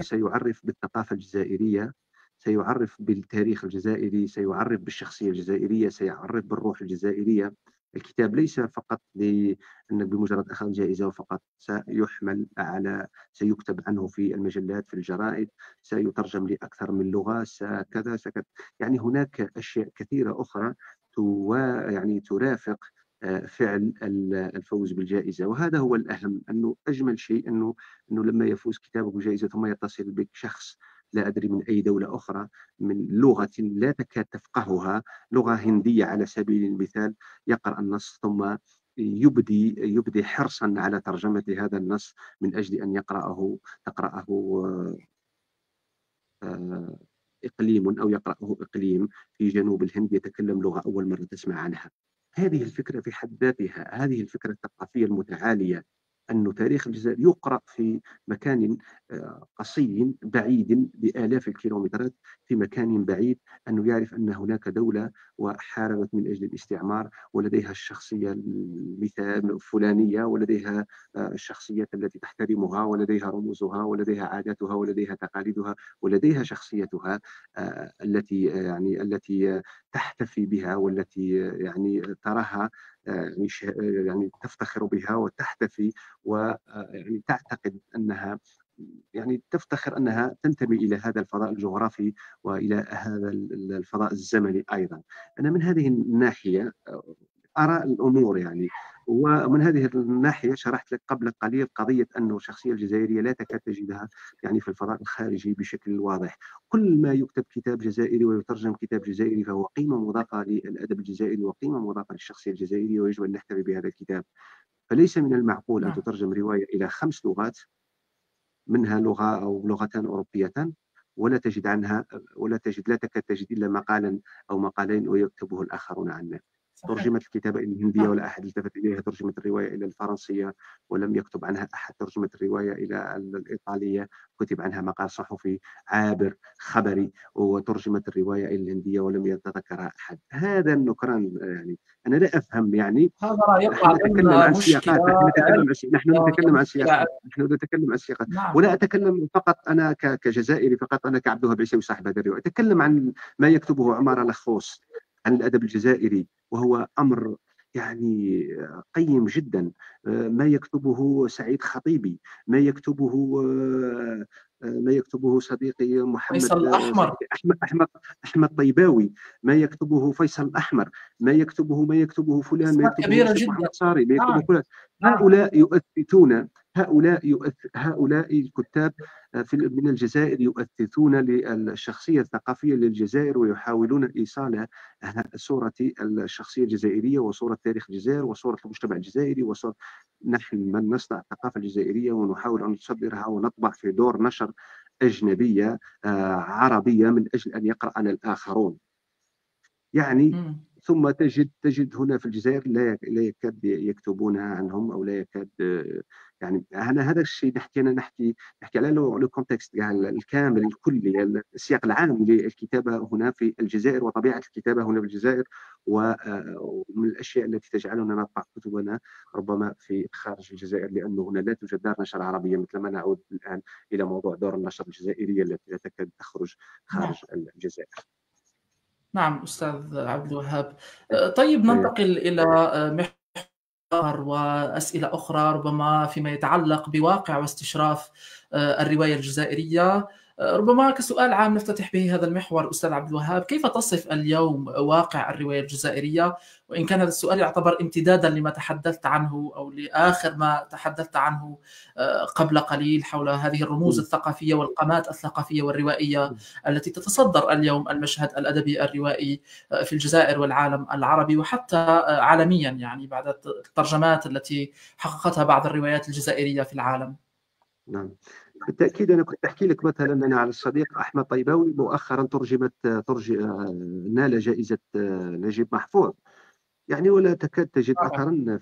سيعرف بالثقافة الجزائرية، سيعرف بالتاريخ الجزائري، سيعرف بالشخصية الجزائرية، سيعرف بالروح الجزائرية. الكتاب ليس فقط لأنك بمجرد أخذ جائزة وفقط، سيكتب عنه في المجلات، في الجرائد، سيترجم لأكثر من لغة، كذا سكت. يعني هناك أشياء كثيرة أخرى يعني ترافق فعل الفوز بالجائزة. وهذا هو الأهم، أنه أجمل شيء أنه لما يفوز كتابك بجائزة ثم يتصل بك شخص لا أدري من أي دولة أخرى، من لغة لا تكاد تفقهها، لغة هندية على سبيل المثال، يقرأ النص ثم يبدي حرصا على ترجمة هذا النص من أجل أن تقرأه آه، إقليم، أو يقرأه إقليم في جنوب الهند يتكلم لغة أول مرة تسمع عنها. هذه الفكرة في حد ذاتها، هذه الفكرة الثقافية المتعالية، أن تاريخ الجزائر يقرأ في مكان قصي بعيد بآلاف الكيلومترات، في مكان بعيد، أنه يعرف أن هناك دولة وحاربت من أجل الاستعمار، ولديها الشخصية المثال الفلانية، ولديها الشخصية التي تحترمها، ولديها رموزها، ولديها عاداتها، ولديها تقاليدها، ولديها شخصيتها التي تحتفي بها، والتي يعني تراها يعني تفتخر بها وتحتفي، ويعني تعتقد أنها يعني تفتخر أنها تنتمي إلى هذا الفضاء الجغرافي وإلى هذا الفضاء الزمني أيضا. أنا من هذه الناحية أرى الأمور يعني. ومن هذه الناحية شرحت لك قبل قليل قضية أن الشخصية الجزائرية لا تكاد تجدها يعني في الفضاء الخارجي بشكل واضح. كل ما يكتب كتاب جزائري ويترجم كتاب جزائري فهو قيمة مضافة للأدب الجزائري وقيمة مضافة للشخصية الجزائرية، ويجب أن نحتفي بهذا الكتاب. فليس من المعقول أن نعم. تترجم رواية إلى 5 لغات، منها لغة أو لغتان أوروبيتان، لا تكاد تجد إلا مقالا أو مقالين ويكتبه الآخرون عنه. صحيح. ترجمت الكتابة إلى الهندية نعم. ولا أحد التفت إليها، ترجمت الرواية إلى الفرنسية ولم يكتب عنها أحد، ترجمت الرواية إلى الإيطالية كتب عنها مقال صحفي عابر خبري، وترجمت الرواية إلى الهندية ولم يتذكرها أحد. هذا النكران يعني. أنا لا أفهم يعني. هذا راه نحن يطلع نتكلم عن لنا مشكلة سياقات، نحن علمية، نتكلم عن مشكلة سياقات، نحن نتكلم عن سياقات. نعم. ولا أتكلم فقط أنا كجزائري فقط، أنا كعبد الوهاب عيسوي صاحب هذه الرواية. أتكلم عن ما يكتبه عمار الأخوص عن الأدب الجزائري، وهو أمر يعني قيم جدا. ما يكتبه سعيد خطيبي، ما يكتبه صديقي محمد، فيصل الأحمر. صديقي أحمد طيباوي، ما يكتبه فيصل الأحمر، ما يكتبه فلان، ما أسماء يكتبه كبيرة الشيخ جدا. محمد صاري، ما يكتبه نعم. فلان. نعم. هؤلاء الكتاب من الجزائر يؤسسون للشخصية الثقافية للجزائر، ويحاولون إيصال صورة الشخصية الجزائرية وصورة تاريخ الجزائر وصورة المجتمع الجزائري وصورة. نحن من نصنع الثقافة الجزائرية ونحاول أن نصدرها ونطبع في دور نشر أجنبية عربية من أجل أن يقرأنا الآخرون يعني. مم. ثم تجد هنا في الجزائر لا يكاد يكتبون عنهم، او لا يكاد يعني. أنا هذا الشيء نحكي على لو كونتكست يعني الكامل الكلي، السياق العام للكتابه هنا في الجزائر وطبيعه الكتابه هنا في الجزائر، ومن الاشياء التي تجعلنا نطبع كتبنا ربما في خارج الجزائر، لانه هنا لا توجد دار نشر عربيه. مثلما نعود الان الى موضوع دور النشر الجزائريه التي لا تكاد تخرج نعم. خارج الجزائر. نعم أستاذ عبد الوهاب. طيب ننتقل إلى محور وأسئلة أخرى ربما فيما يتعلق بواقع واستشراف الرواية الجزائرية. ربما كسؤال عام نفتتح به هذا المحور أستاذ عبد الوهاب، كيف تصف اليوم واقع الرواية الجزائرية؟ وإن كان هذا السؤال يعتبر امتدادا لما تحدثت عنه أو لآخر ما تحدثت عنه قبل قليل حول هذه الرموز الثقافية والقامات الثقافية والروائية التي تتصدر اليوم المشهد الأدبي الروائي في الجزائر والعالم العربي وحتى عالميا، يعني بعد الترجمات التي حققتها بعض الروايات الجزائرية في العالم. نعم، بالتأكيد. أنا كنت أحكي لك مثلا أنا على الصديق أحمد طيباوي، مؤخرا نال جائزة نجيب محفوظ، يعني ولا تكاد تجد أثرا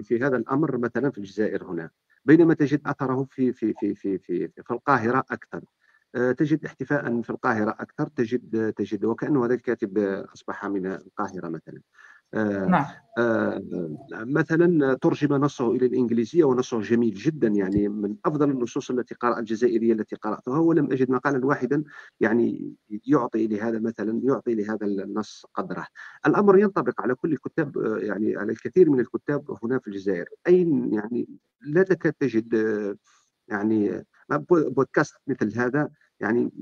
في هذا الأمر مثلا في الجزائر هنا، بينما تجد أثره في القاهرة أكثر. تجد احتفاء في القاهرة أكثر، تجد وكأنه هذا الكاتب أصبح من القاهرة مثلا. آه، نعم. آه، مثلا ترجم نصه إلى الإنجليزية ونصه جميل جدا، يعني من أفضل النصوص الجزائرية التي قرأتها، ولم أجد مقالا واحدا يعني يعطي لهذا النص قدره. الأمر ينطبق على كل الكتاب، يعني على الكثير من الكتاب هنا في الجزائر، أين يعني لا تكاد تجد يعني بودكاست مثل هذا، يعني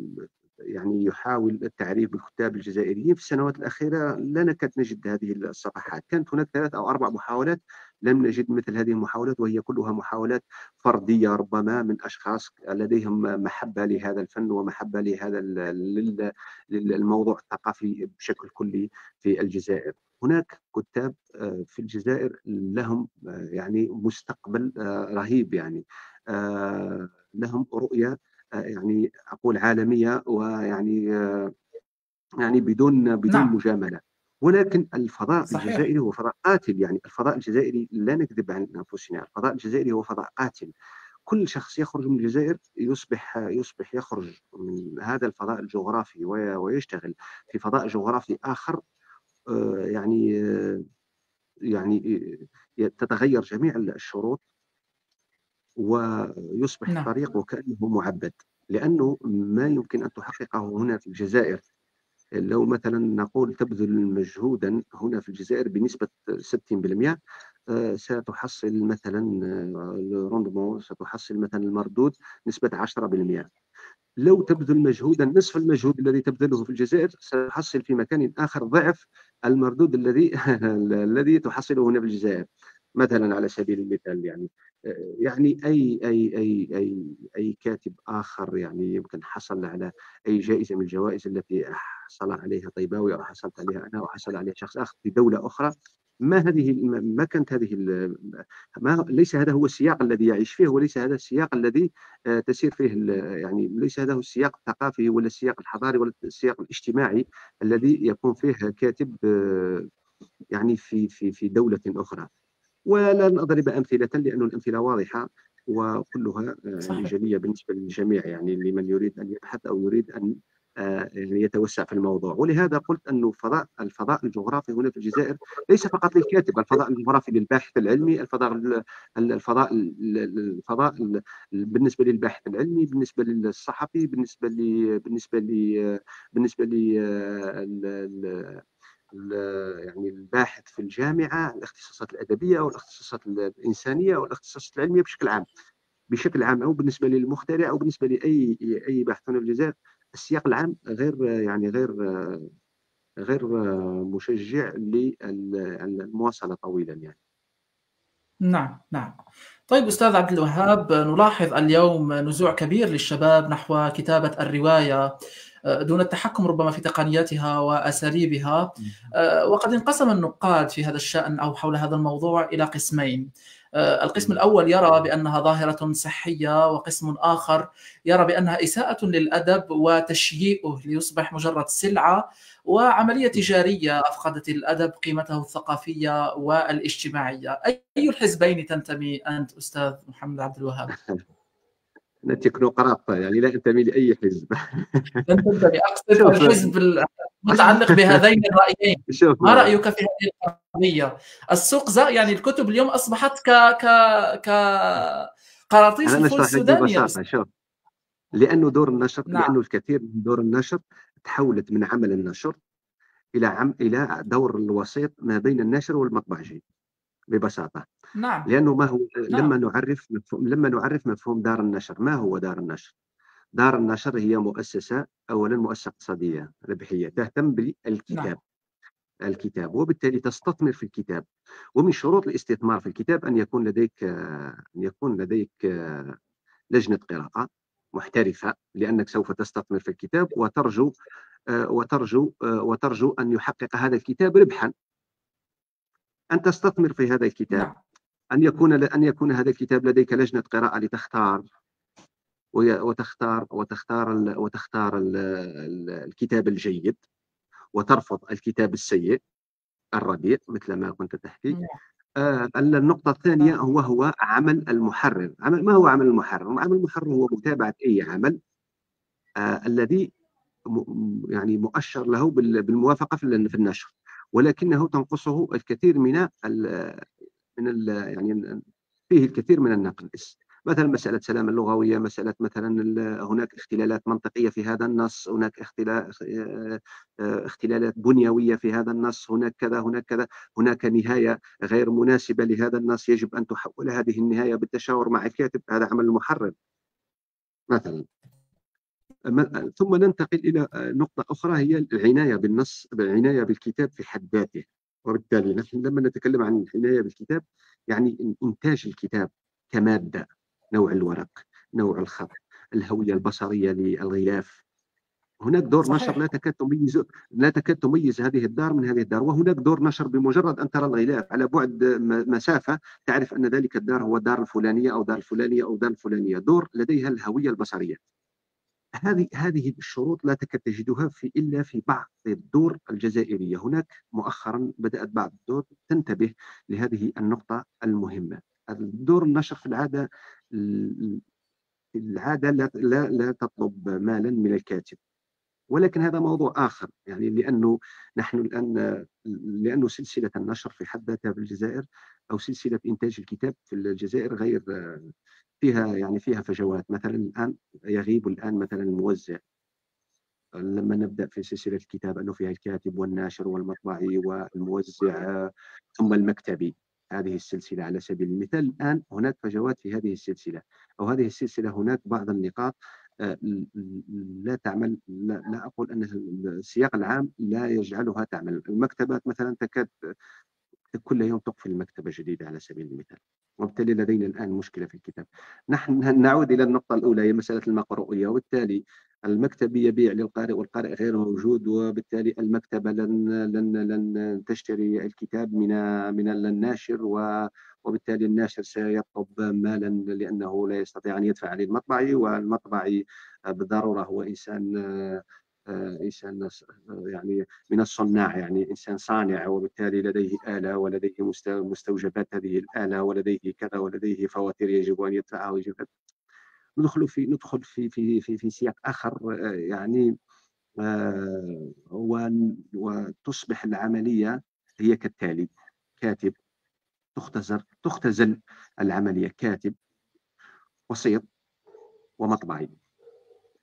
يحاول التعريف بالكتاب الجزائريين. في السنوات الأخيرة لا نكاد نجد هذه الصفحات. كانت هناك 3 أو 4 محاولات، لم نجد مثل هذه المحاولات، وهي كلها محاولات فردية ربما من أشخاص لديهم محبة لهذا الفن ومحبة لهذا الموضوع الثقافي بشكل كلي في الجزائر. هناك كتاب في الجزائر لهم يعني مستقبل رهيب، يعني لهم رؤية يعني أقول عالمية، ويعني بدون نعم. مجاملة. ولكن الفضاء صحيح. الجزائري هو فضاء قاتل، يعني الفضاء الجزائري لا نكذب عن أنفسنا، الفضاء الجزائري هو فضاء قاتل. كل شخص يخرج من الجزائر يصبح يخرج من هذا الفضاء الجغرافي ويشتغل في فضاء جغرافي آخر. يعني يعني تتغير جميع الشروط، ويصبح نعم. الطريق وكأنه معبد، لأنه ما يمكن أن تحققه هنا في الجزائر. لو مثلا نقول تبذل مجهودا هنا في الجزائر بنسبة 60%، ستحصل مثلا الروندمون، ستحصل مثلا المردود نسبة 10%. لو تبذل مجهودا نصف المجهود الذي تبذله في الجزائر، ستحصل في مكان آخر ضعف المردود الذي الذي تحصله هنا في الجزائر. مثلا على سبيل المثال، يعني أي كاتب آخر يعني يمكن حصل على أي جائزة من الجوائز التي حصل عليها طيباوي أو حصلت عليها أنا أو حصل عليها شخص آخر في دولة أخرى، ما كانت ما ليس هذا هو السياق الذي يعيش فيه، وليس هذا السياق الذي تسير فيه يعني ليس هذا هو السياق الثقافي ولا السياق الحضاري ولا السياق الاجتماعي الذي يكون فيه كاتب يعني في دولة أخرى. ولن أضرب أمثلة لأن الأمثلة واضحة وكلها يعني صحيح. جلية بالنسبة للجميع، يعني لمن يريد أن يبحث أو يريد أن يعني يتوسع في الموضوع. ولهذا قلت أنه الفضاء الجغرافي هنا في الجزائر ليس فقط للكاتب، الفضاء الجغرافي للباحث العلمي، بالنسبة للباحث العلمي، بالنسبة للصحفي، بالنسبة يعني الباحث في الجامعة، الاختصاصات الأدبية والاختصاصات الإنسانية والاختصاصات العلمية بشكل عام، أو بالنسبة للمخترع أو بالنسبة لأي باحث هنا في الجزائر. السياق العام غير مشجع للمواصلة طويلا يعني. نعم. نعم. طيب أستاذ عبد الوهاب، نلاحظ اليوم نزوع كبير للشباب نحو كتابة الرواية دون التحكم ربما في تقنياتها وأساليبها. وقد انقسم النقاد في هذا الشأن أو حول هذا الموضوع إلى قسمين. القسم الأول يرى بأنها ظاهرة صحية، وقسم آخر يرى بأنها إساءة للأدب وتشييئه ليصبح مجرد سلعة وعملية تجارية أفقدت الأدب قيمته الثقافية والاجتماعية. أي الحزبين تنتمي أنت أستاذ محمد عبد الوهاب؟ أنا تكنوقراط، يعني لا أنتمي لأي حزب. لن تنتمي، أقصد شوف الحزب المتعلق بهذين الرأيين. شوف ما رأيك في هذه القضية؟ السوق يعني الكتب اليوم أصبحت ك قراطيس أنا الفول نشرح لك السوداني يا ببساطة. أستاذ. شوف، نعم. لأنه الكثير من دور النشر تحولت من عمل النشر إلى دور الوسيط ما بين الناشر والمطبعجي ببساطة. نعم. لأنه ما هو نعم. لما نعرف مفهوم دار النشر، ما هو دار النشر؟ دار النشر هي مؤسسة، أولا مؤسسة اقتصادية ربحية تهتم بالكتاب، نعم، وبالتالي تستثمر في الكتاب. ومن شروط الاستثمار في الكتاب أن يكون لديك لجنة قراءة محترفة، لأنك سوف تستثمر في الكتاب وترجو أن يحقق هذا الكتاب ربحا. أن تستثمر في هذا الكتاب، نعم، أن يكون هذا الكتاب لديك لجنة قراءة لتختار وتختار الكتاب الجيد، وترفض الكتاب السيء الرديء مثل ما كنت تحكي. نعم، النقطة الثانية هو عمل المحرر. ما هو عمل المحرر؟ عمل المحرر هو متابعة أي عمل الذي يعني مؤشر له بالموافقة في النشر، ولكنه تنقصه الكثير يعني فيه الكثير من النقائص. مثلا مسألة سلامة اللغوية، مسألة مثلا هناك اختلالات منطقية في هذا النص، هناك اختلالات بنيوية في هذا النص، هناك كذا هناك كذا، هناك نهاية غير مناسبة لهذا النص، يجب أن تحول هذه النهاية بالتشاور مع الكاتب. هذا عمل المحرر مثلا. ثم ننتقل إلى نقطة أخرى، هي العناية بالكتاب في حد ذاته. وبالتالي نحن لما نتكلم عن العناية بالكتاب، يعني إنتاج الكتاب كمادة، نوع الورق، نوع الخط، الهوية البصرية للغلاف. هناك دور نشر صحيح، لا تكاد تميز هذه الدار من هذه الدار، وهناك دور نشر بمجرد أن ترى الغلاف على بعد مسافة تعرف أن ذلك الدار هو الدار الفلانية أو دار الفلانية أو دار الفلانية، دور لديها الهوية البصرية. هذه الشروط لا تكاد تجدها إلا في بعض الدور الجزائرية. هناك مؤخرا بدأت بعض الدور تنتبه لهذه النقطة المهمة. الدور النشر في العادة لا تطلب مالا من الكاتب، ولكن هذا موضوع آخر. يعني نحن الآن لأنه سلسلة النشر في حد ذاتها في الجزائر، أو سلسلة إنتاج الكتاب في الجزائر غير فيها فجوات. مثلا الآن يغيب مثلا الموزع. لما نبدأ في سلسلة الكتاب أنه فيها الكاتب والناشر والمطبعي والموزع ثم المكتبي، هذه السلسلة على سبيل المثال. الآن هناك فجوات في هذه السلسلة، أو هذه السلسلة هناك بعض النقاط لا تعمل. لا أقول أن السياق العام لا يجعلها تعمل. المكتبات مثلا تكاد كل يوم تقفل المكتبة جديدة على سبيل المثال، وبالتالي لدينا الآن مشكلة في الكتاب. نحن نعود إلى النقطة الأولى، هي مسألة المقروئية، وبالتالي المكتب يبيع للقارئ والقارئ غير موجود، وبالتالي المكتبة لن تشتري الكتاب من الناشر، وبالتالي الناشر سيطلب مالا لأنه لا يستطيع أن يدفع للمطبعي، والمطبعي بالضرورة هو إنسان يعني من الصناع، يعني إنسان صانع، وبالتالي لديه آلة ولديه مستوجبات هذه الآلة ولديه كذا ولديه فواتير يجب أن يدفعها ندخل في سياق آخر. يعني وتصبح العملية هي كالتالي: كاتب، تختزل العملية كاتب، وسيط، ومطبعي.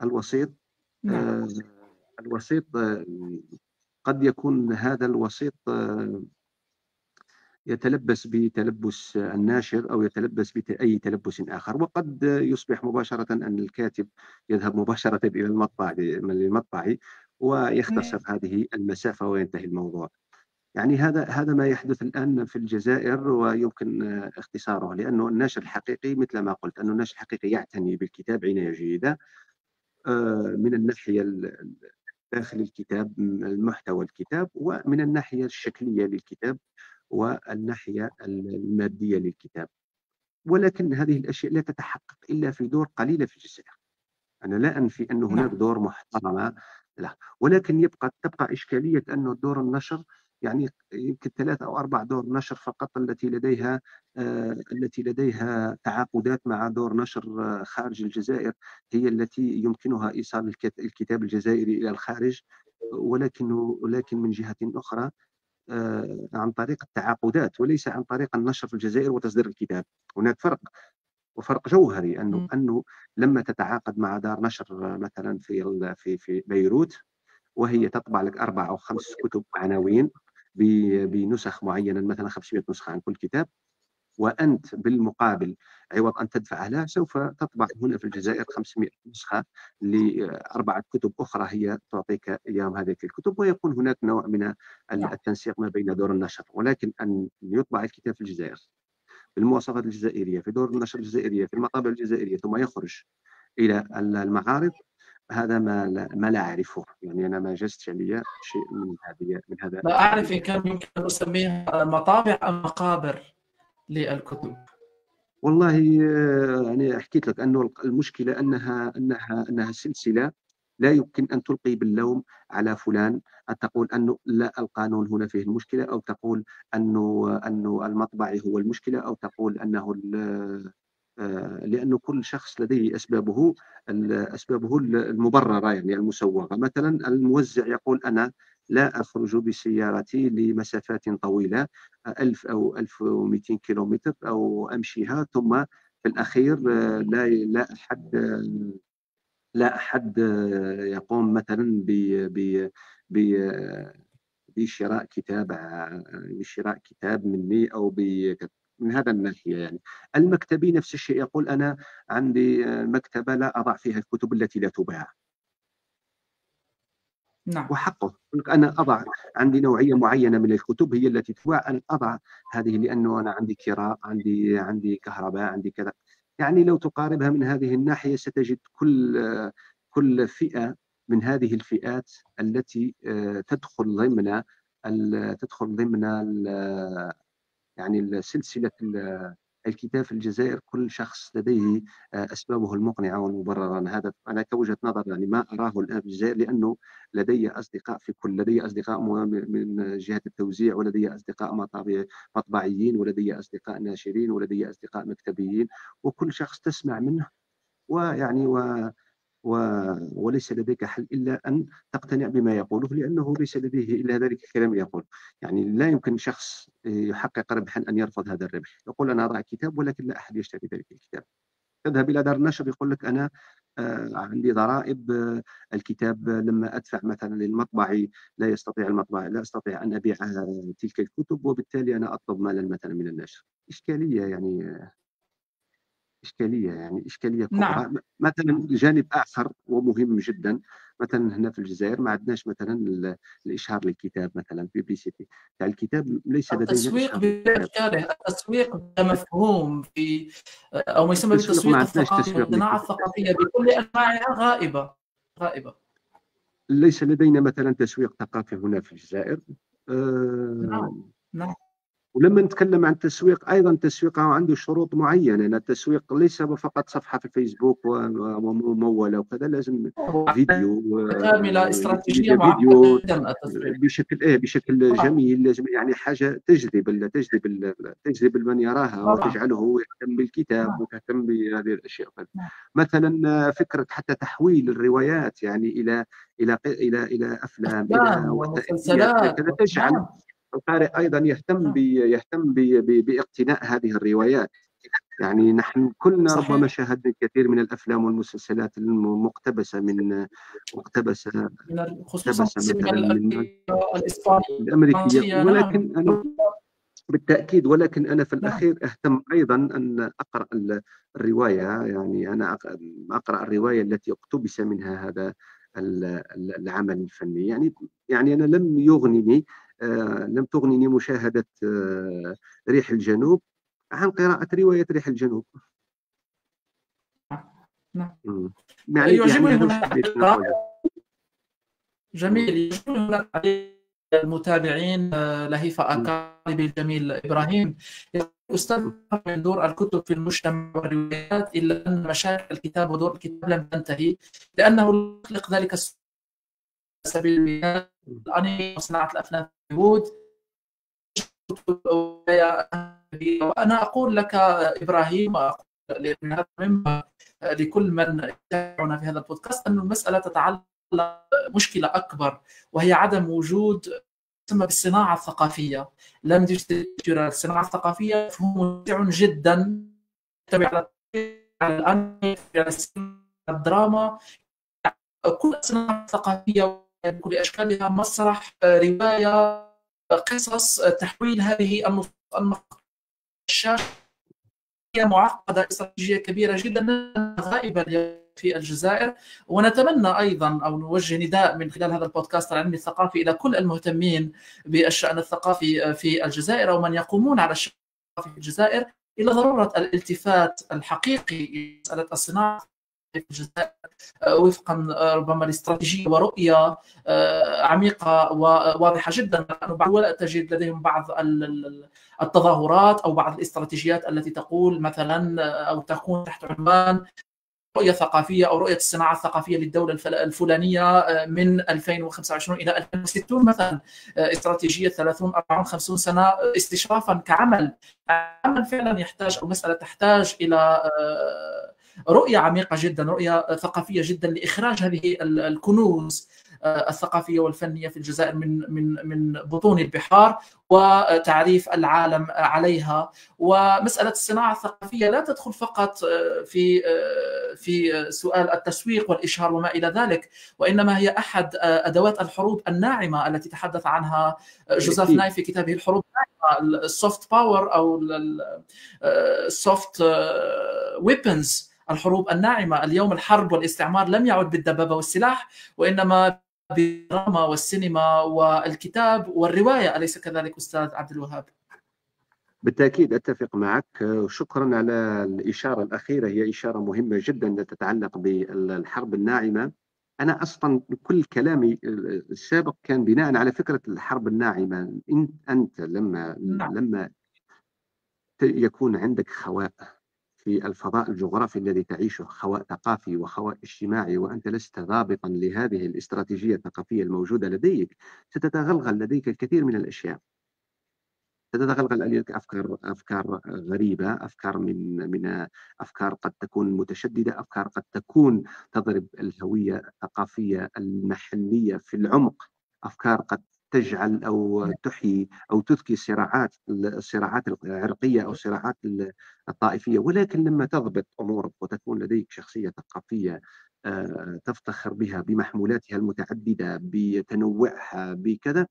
الوسيط نعم، آه، الوسيط قد يكون هذا الوسيط يتلبس بتلبس الناشر، أو يتلبس بأي تلبس آخر، وقد يصبح مباشرة أن الكاتب يذهب مباشرة إلى المطبعي ويختصر هذه المسافة وينتهي الموضوع. يعني هذا ما يحدث الآن في الجزائر، ويمكن اختصاره، لأنه الناشر الحقيقي مثل ما قلت، أنه الناشر الحقيقي يعتني بالكتاب عناية جيدة، من الناحية داخل الكتاب، محتوى الكتاب، ومن الناحية الشكلية للكتاب، والناحية المادية للكتاب. ولكن هذه الأشياء لا تتحقق إلا في دور قليلة في الجزائر. أنا لا أنفي أن هناك نعم، دور محترمة، لا، ولكن تبقى إشكالية أنه دور النشر، يعني يمكن 3 أو 4 دور نشر فقط التي لديها تعاقدات مع دور نشر خارج الجزائر، هي التي يمكنها إيصال الكتاب الجزائري إلى الخارج. ولكن من جهة أخرى عن طريق التعاقدات، وليس عن طريق النشر في الجزائر وتصدير الكتاب. هناك فرق، وفرق جوهري. أنه لما تتعاقد مع دار نشر مثلا في بيروت، وهي تطبع لك 4 أو 5 كتب عناوين بنسخ معينة، مثلا 500 نسخة عن كل كتاب، وأنت بالمقابل عوض أن تدفع لها سوف تطبع هنا في الجزائر 500 نسخة لأربعة كتب أخرى هي تعطيك إياهم هذه الكتب، ويكون هناك نوع من نعم. التنسيق ما بين دور النشر. ولكن أن يطبع الكتاب في الجزائر بالمواصفات الجزائرية في دور النشر الجزائرية في المطابع الجزائرية ثم يخرج إلى المعارض، هذا ما لا أعرفه. يعني أنا ما جازتش عليا شيء من هذا لا أعرف إن كان يمكن أن نسميها مطابع أم مقابر للكتب. والله يعني حكيت لك أنه المشكلة أنها سلسلة، لا يمكن أن تلقي باللوم على فلان، أن تقول أنه لا القانون هنا فيه المشكلة، أو تقول أنه المطبعي هو المشكلة، أو تقول أنه لأنه كل شخص لديه أسبابه المبررة، يعني المسوغة. مثلا الموزع يقول أنا لا أخرج بسيارتي لمسافات طويلة 1000 أو 1200 كيلومتر أو أمشيها، ثم في الأخير لا أحد يقوم مثلا ب- بشراء كتاب مني أو من هذا الناحية. يعني المكتبي نفس الشيء، يقول أنا عندي مكتبة لا أضع فيها الكتب التي لا تباع، نعم. وحقه. أنا أضع عندي نوعية معينة من الكتب هي التي تباع، أنا أضع هذه لأنه أنا عندي كراء، عندي كهرباء، عندي كذا. يعني لو تقاربها من هذه الناحية ستجد كل فئة من هذه الفئات التي تدخل ضمن يعني سلسلة الكتاب في الجزائر. كل شخص لديه أسبابه المقنعة والمبررة. هذا أنا كوجهة نظر يعني ما أراه الآن في الجزائر، لأنه لدي أصدقاء من جهة التوزيع، ولدي أصدقاء مطبعيين، ولدي أصدقاء ناشرين، ولدي أصدقاء مكتبيين، وكل شخص تسمع منه ويعني و... وليس لديك حل إلا أن تقتنع بما يقوله، لأنه ليس لديه إلا ذلك الكلام يقول. يعني لا يمكن شخص يحقق ربحا أن يرفض هذا الربح، يقول أنا أضع كتاب ولكن لا أحد يشتري ذلك الكتاب. تذهب إلى دار النشر يقول لك أنا عندي ضرائب، الكتاب لما أدفع مثلا للمطبعي لا أستطيع أن أبيع تلك الكتب، وبالتالي أنا أطلب مالا مثلا من الناشر. إشكالية نعم. كبرى. مثلا جانب آخر ومهم جدا، مثلا هنا في الجزائر ما عندناش مثلا الإشهار للكتاب، مثلا بيبليسيتي تاع الكتاب، ليس لدينا التسويق إشهار للكتاب. بأشكاله، التسويق كمفهوم في أو ما يسمى التسويق ما بالتسويق عندناش الثقافي تسويق والصناعة للكتاب. الثقافية بكل أنواعها غائبة. غائبة. ليس لدينا مثلا تسويق ثقافي هنا في الجزائر. نعم. آه، نعم. ولما نتكلم عن التسويق، ايضا التسويق عنده شروط معينه. أن التسويق ليس فقط صفحه في الفيسبوك ومموله وكذا، لازم فيديو، كاملة استراتيجية معقدة فيديو جدا التسويق. بشكل طبعا. جميل. لازم يعني حاجه تجذب من يراها طبعا. وتجعله يهتم بالكتاب نعم. وتهتم بهذه الاشياء. نعم. مثلا فكره حتى تحويل الروايات يعني الى افلام، الى أفلام وثائقيات، الى ومسلسلات. كذا، تجعل نعم. القارئ أيضا نعم. باقتناء هذه الروايات. يعني نحن كلنا ربما صحيح. شاهدنا الكثير من الأفلام والمسلسلات المقتبسة من مقتبسة خصوصا مقتبسة السينما مثلا من الأمريكية. الإسبانية. نعم. ولكن أنا بالتأكيد، ولكن أنا في نعم. الأخير أهتم أيضا أن أقرأ الرواية. يعني أنا أقرأ الرواية التي اقتبس منها هذا العمل الفني. يعني أنا لم تغنني مشاهدة ريح الجنوب عن قراءة رواية ريح الجنوب. نعم. مم. يعني يعجبني هذا هنا وش حبيت الحقيقة. نقول. مم. جميل. يعجبني هنا المتابعين لهيفا مم. أكاري الجميل إبراهيم أستاذ من دور الكتب في المجتمع والروايات، إلا أن مشاكل الكتاب ودور الكتاب لم تنتهي، لأنه يخلق ذلك سبيل المثال الأنمي وصناعة الأفلام في هوليوود. وأنا أقول لك إبراهيم، وأقول لأن هذا مهم لكل من يتابعنا في هذا البودكاست، أن المسألة تتعلق مشكلة أكبر، وهي عدم وجود تسمى بالصناعة الثقافية. لم تجد الصناعة الثقافية مفهوم واسع جدا، تبع على الأنمي، على الدراما، كل الصناعة الثقافية بكل أشكالها، مسرح، رواية، قصص، تحويل هذه النصوص الشاشة معقدة استراتيجية كبيرة جدا غائبة اليوم في الجزائر. ونتمنى أيضا أو نوجه نداء من خلال هذا البودكاست العلمي الثقافي إلى كل المهتمين بالشأن الثقافي في الجزائر أو من يقومون على الشأن الثقافي في الجزائر إلى ضرورة الالتفات الحقيقي لمسألة الصناعة في الجزائر وفقا ربما لاستراتيجية ورؤية عميقة وواضحة جدا. ولا تجد لديهم بعض التظاهرات أو بعض الاستراتيجيات التي تقول مثلا أو تكون تحت عنوان رؤية ثقافية أو رؤية الصناعة الثقافية للدولة الفلانية من 2025 إلى 2060 مثلا، استراتيجية 30 40 50 سنة استشرافا كعمل فعلا يحتاج، أو مسألة تحتاج إلى رؤية عميقة جدا، رؤية ثقافية جدا لإخراج هذه الكنوز الثقافية والفنية في الجزائر من بطون البحار وتعريف العالم عليها. ومسألة الصناعة الثقافية لا تدخل فقط في سؤال التسويق والإشهار وما إلى ذلك، وإنما هي أحد أدوات الحروب الناعمة التي تحدث عنها جوزيف ناي في كتابه الحروب الناعمة، السوفت باور أو السوفت ويبنز، الحروب الناعمة. اليوم الحرب والاستعمار لم يعد بالدبابة والسلاح، وإنما بالدراما والسينما والكتاب والرواية، أليس كذلك أستاذ عبد الوهاب؟ بالتأكيد أتفق معك. شكرا على الإشارة الأخيرة، هي إشارة مهمة جدا تتعلق بالحرب الناعمة. أنا أصلا كل كلامي السابق كان بناء على فكرة الحرب الناعمة. أنت لما يكون عندك خواء في الفضاء الجغرافي الذي تعيشه، خواء ثقافي وخواء اجتماعي، وأنت لست ضابطا لهذه الاستراتيجية الثقافية الموجودة لديك، ستتغلغل لديك الكثير من الأشياء. تتغلغل عليك أفكار غريبة، أفكار من أفكار قد تكون متشددة، أفكار قد تكون تضرب الهوية الثقافية المحلية في العمق، أفكار قد تجعل أو تحيي أو تذكي الصراعات العرقية أو الصراعات الطائفية. ولكن لما تضبط أمورك وتكون لديك شخصية ثقافية تفتخر بها بمحمولاتها المتعددة بتنوعها بكذا،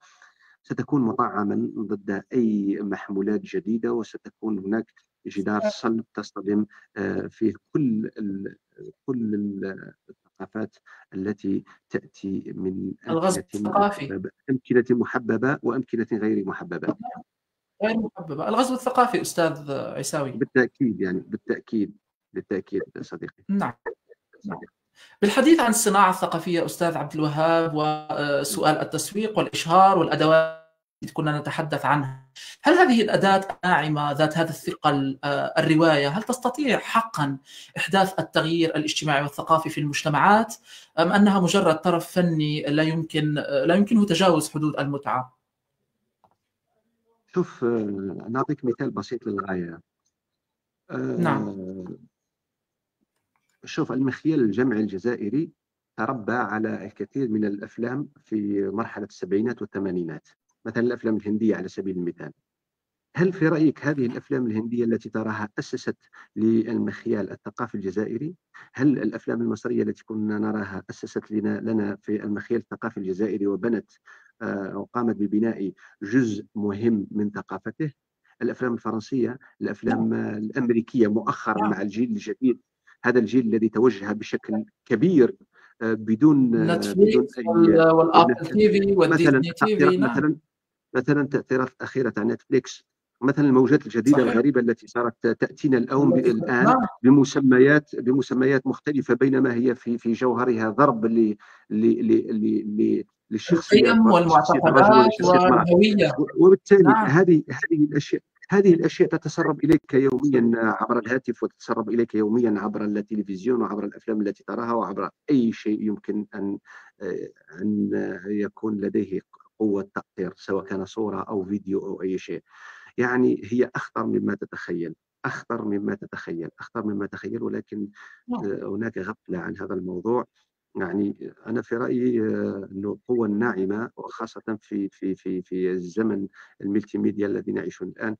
ستكون مطعما ضد أي محمولات جديدة، وستكون هناك جدار صلب تصطدم فيه كل الثقافات التي تأتي من الغزو الثقافي أمكنة محببة وأمكنة غير محببة. غير محببة، الغزو الثقافي أستاذ عيساوي. بالتأكيد، يعني بالتأكيد صديقي. نعم. بالحديث عن الصناعة الثقافية أستاذ عبد الوهاب وسؤال التسويق والإشهار والأدوات التي كنا نتحدث عنها، هل هذه الأداة الناعمة ذات هذا الثقل الرواية هل تستطيع حقا إحداث التغيير الاجتماعي والثقافي في المجتمعات، أم أنها مجرد طرف فني لا يمكنه تجاوز حدود المتعة؟ شوف، نعطيك مثال بسيط للغاية. نعم. شوف، المخيال الجمعي الجزائري تربى على الكثير من الأفلام في مرحلة السبعينات والثمانينات، مثلا الأفلام الهندية على سبيل المثال. هل في رأيك هذه الأفلام الهندية التي تراها أسست للمخيال الثقافي الجزائري؟ هل الأفلام المصرية التي كنا نراها أسست لنا في المخيال الثقافي الجزائري وبنت وقامت ببناء جزء مهم من ثقافته؟ الأفلام الفرنسية، الأفلام الأمريكية مؤخرا مع الجيل الجديد، هذا الجيل الذي توجه بشكل كبير بدون نتفليكس أي والابل تي في مثلا والديزني تي في. نعم. مثلا تأثيرات أخيرة عن نتفليكس، مثلا الموجات الجديدة صحيح. الغريبة التي صارت تأتينا الآن نعم. بمسميات مختلفة، بينما هي في جوهرها ضرب للشخصية القيم شخصية الرجل والمعتقدات ولشخصية المرأة. والهوية. وبالتالي نعم. هذه الأشياء تتسرب إليك يوميا عبر الهاتف، وتتسرب إليك يوميا عبر التلفزيون وعبر الأفلام التي تراها وعبر أي شيء يمكن أن يكون لديه قوة تأثير، سواء كان صورة أو فيديو أو أي شيء. يعني هي أخطر مما تتخيل، أخطر مما تتخيل. ولكن نعم. هناك غفلة عن هذا الموضوع. يعني أنا في رأيي أن القوة الناعمة، وخاصة في الزمن الملتي ميديا الذي نعيشه الآن،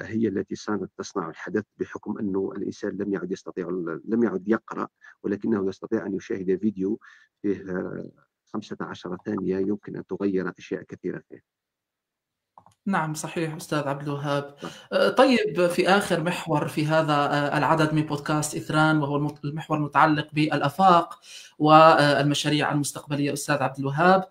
هي التي تصنع الحدث، بحكم أنه الإنسان لم يعد يقرأ، ولكنه يستطيع أن يشاهد فيديو فيه 15 ثانية يمكن أن تغير أشياء كثيرة فيه. نعم صحيح أستاذ عبد الوهاب. طيب في آخر محور في هذا العدد من بودكاست إثران، وهو المحور المتعلق بالآفاق والمشاريع المستقبلية، أستاذ عبد الوهاب،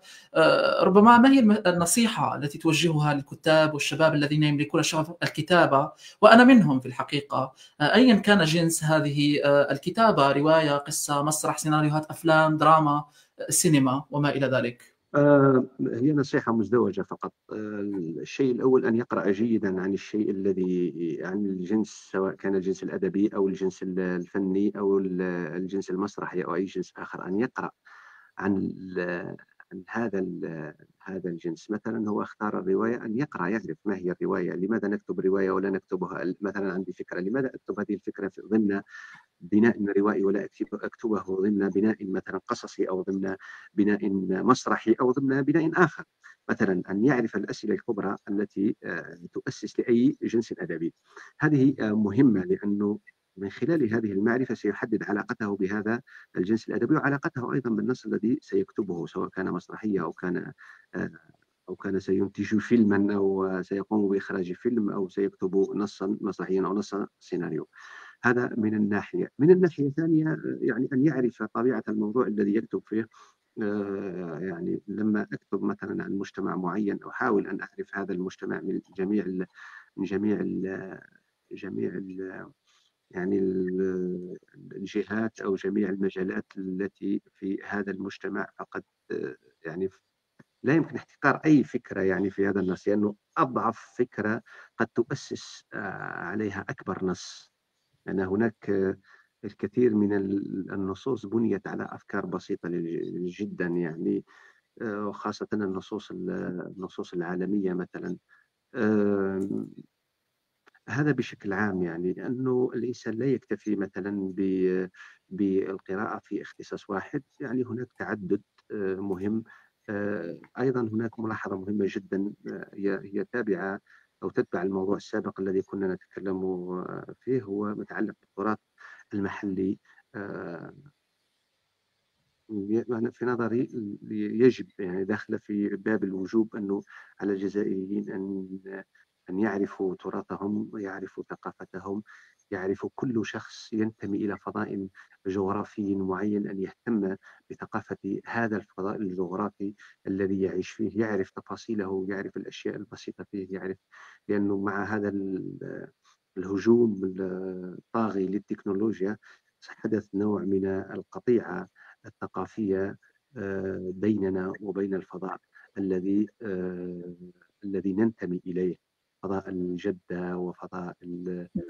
ربما ما هي النصيحة التي توجهها للكتاب والشباب الذين يملكون شغف الكتابة، وأنا منهم في الحقيقة، أيا كان جنس هذه الكتابة، رواية، قصة، مسرح، سيناريوهات، أفلام، دراما، سينما وما إلى ذلك؟ هي نصيحة مزدوجة فقط. الشيء الأول أن يقرأ جيدا عن الشيء الذي عن الجنس، سواء كان الجنس الأدبي أو الجنس الفني أو الجنس المسرحي أو أي جنس آخر. أن يقرأ عن عن هذا الجنس. مثلا هو اختار الرواية، أن يقرأ يعرف ما هي الرواية، لماذا نكتب رواية ولا نكتبها. مثلا عندي فكرة، لماذا أكتب هذه الفكرة ضمن بناء روائي ولا أكتبه ضمن بناء مثلا قصصي أو ضمن بناء مسرحي أو ضمن بناء آخر. مثلا أن يعرف الأسئلة الكبرى التي تؤسس لأي جنس أدبي. هذه مهمة، لأنه من خلال هذه المعرفة سيحدد علاقته بهذا الجنس الأدبي، وعلاقته أيضا بالنص الذي سيكتبه، سواء كان مسرحية آه، أو كان سينتج فيلما أو سيقوم بإخراج فيلم أو سيكتب نصا مسرحيا أو نص سيناريو. هذا من الناحية. من الناحية الثانية يعني أن يعرف طبيعة الموضوع الذي يكتب فيه. يعني لما أكتب مثلا عن مجتمع معين، أحاول أن أعرف هذا المجتمع من من جميع يعني الجهات أو جميع المجالات التي في هذا المجتمع. فقد يعني لا يمكن احتكار أي فكرة يعني في هذا النص، لأنه أضعف فكرة قد تؤسس عليها أكبر نص. لأن هناك الكثير من النصوص بنيت على أفكار بسيطة جدا يعني. وخاصة النصوص العالمية مثلا. آه، هذا بشكل عام، يعني لأنه الإنسان لا يكتفي مثلا بالقراءة في اختصاص واحد. يعني هناك تعدد مهم. أيضا هناك ملاحظة مهمة جدا، هي تابعة أو تتبع الموضوع السابق الذي كنا نتكلم فيه، هو متعلق بالتراث المحلي. آه، يعني في نظري يجب، يعني داخل في باب الوجوب، أنه على الجزائريين أن يعرفوا تراثهم ويعرفوا ثقافتهم. يعرف كل شخص ينتمي إلى فضاء جغرافي معين أن يهتم بثقافة هذا الفضاء الجغرافي الذي يعيش فيه، يعرف تفاصيله، يعرف الأشياء البسيطة فيه، يعرف. لأنه مع هذا الهجوم الطاغي للتكنولوجيا حدث نوع من القطيعة الثقافية بيننا وبين الفضاء الذي الذي ننتمي إليه. فضاء الجدة وفضاء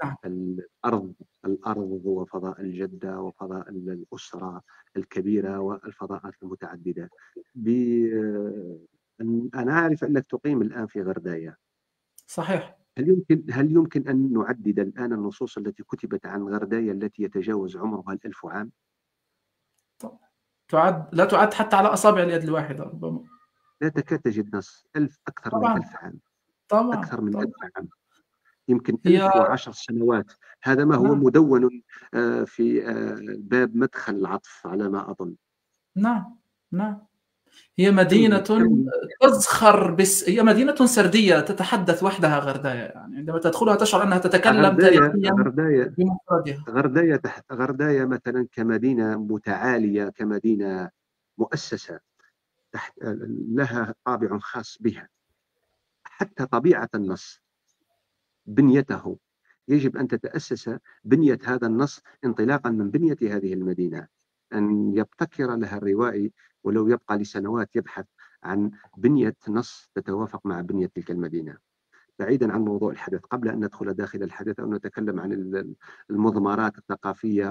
نعم الأرض، وفضاء الجدة وفضاء الأسرة الكبيرة والفضاءات المتعددة. أنا أعرف أنك تقيم الآن في غردايا. صحيح. هل يمكن أن نعدد الآن النصوص التي كتبت عن غردايا التي يتجاوز عمرها 1000 عام؟ لا تعد حتى على أصابع اليد الواحدة ربما. لا تكاد تجد نص. أكثر من طبعا 1000 عام. طبعا أكثر من طبعا. 1000 عام. يمكن هي 1010 سنوات. هذا ما هو نعم مدون في باب مدخل العطف على ما أظن. نعم نعم. هي مدينة كم تزخر هي مدينة سردية تتحدث وحدها غردايا، يعني عندما تدخلها تشعر أنها تتكلم غردايا تاريخيا غردايا بمفردها. غردايا مثلا كمدينة متعالية، كمدينة مؤسسة تحت لها طابع خاص بها. حتى طبيعة النص، بنيته، يجب أن تتأسس بنية هذا النص انطلاقا من بنية هذه المدينة. أن يبتكر لها الروائي ولو يبقى لسنوات يبحث عن بنية نص تتوافق مع بنية تلك المدينة. بعيدا عن موضوع الحدث، قبل أن ندخل داخل الحدث أو نتكلم عن المضمارات الثقافية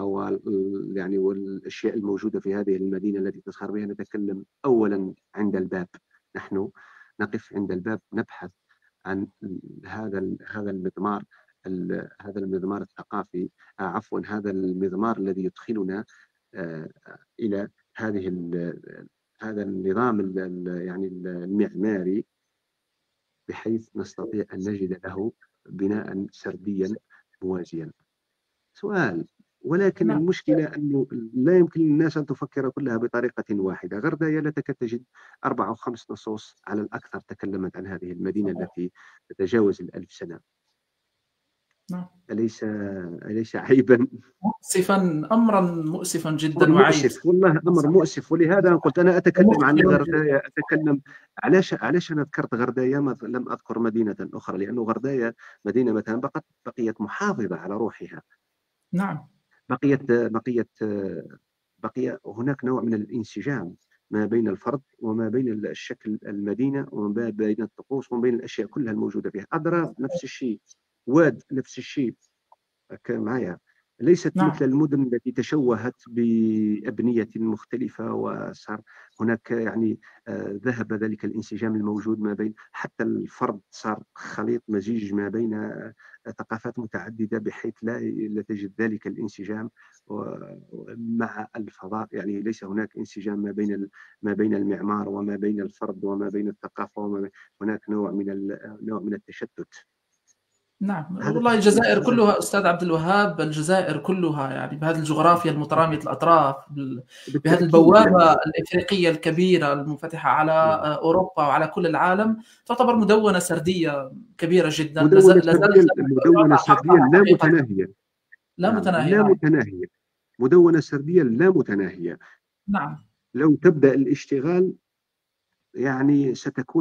يعني والأشياء الموجودة في هذه المدينة التي تزخر بها، نتكلم أولا عند الباب. نحن نقف عند الباب نبحث عن هذا المضمار، هذا المضمار الثقافي. عفوا، هذا المضمار الذي يدخلنا آه، إلى هذا النظام يعني المعماري، بحيث نستطيع أن نجد له بناء سرديا موازيا. سؤال: ولكن نعم. المشكلة أنه لا يمكن للناس أن تفكر كلها بطريقة واحدة. غردايا لا تكاد تجد 4 أو 5 نصوص على الأكثر تكلمت عن هذه المدينة صحيح. التي تتجاوز ال1000 سنة. نعم. أليس عيبا؟ مؤسفا، أمرا مؤسفا أمر جدا وعيب. مؤسف، والله أمر صحيح. مؤسف. ولهذا قلت أنا أتكلم عن ومخجل جدا. غردايا، أتكلم. علاش أنا ذكرت غردايا، لم أذكر مدينة أخرى؟ لأنه غردايا مدينة مثلا بقيت محافظة على روحها. نعم. بقيت بقيت بقي هناك نوع من الانسجام ما بين الفرد وما بين الشكل المدينة وما بين الطقوس وما بين الأشياء كلها الموجودة فيها. أضراب نفس الشيء، واد نفس الشيء. كان معايا. ليست مثل نعم. المدن التي تشوهت بأبنية مختلفة، وصار هناك يعني ذهب ذلك الانسجام الموجود ما بين حتى الفرد، صار خليط مزيج ما بين ثقافات متعددة، بحيث لا تجد ذلك الانسجام مع الفضاء. يعني ليس هناك انسجام ما بين المعمار وما بين الفرد وما بين الثقافة هناك نوع من التشتت. نعم، هذا والله الجزائر كلها أستاذ عبد الوهاب، الجزائر كلها يعني بهذه الجغرافيا المترامية الأطراف، بهذه بالتأكيد البوابة يعني. الإفريقية الكبيرة المنفتحة على أوروبا وعلى كل العالم، تعتبر مدونة سردية كبيرة جدا، لا زالت مدونة تعطى سرديا حقها لا حقيقة. متناهية. لا نعم، متناهية. لا نعم. متناهية. مدونة سرديا لا متناهية. نعم. لو تبدأ الاشتغال، يعني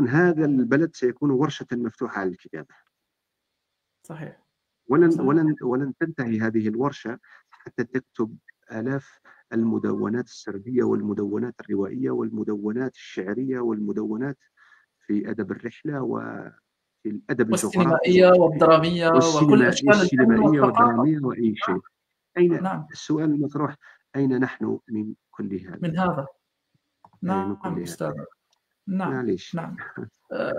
هذا البلد سيكون ورشة مفتوحة للكتابة. صحيح. ولن صحيح. ولن ولن تنتهي هذه الورشة حتى تكتب آلاف المدونات السردية والمدونات الروائية والمدونات الشعرية والمدونات في أدب الرحلة وفي الأدب الجغرافي والسينمائية والدرامية وكل أشكال الفن السينمائية والثقافة. والدرامية وأي شيء. أين نعم. السؤال المطروح؟ أين نحن من كل هذا؟ من هذا. من كل نعم هذا. أستاذ. نعم. معليش. نعم. آه،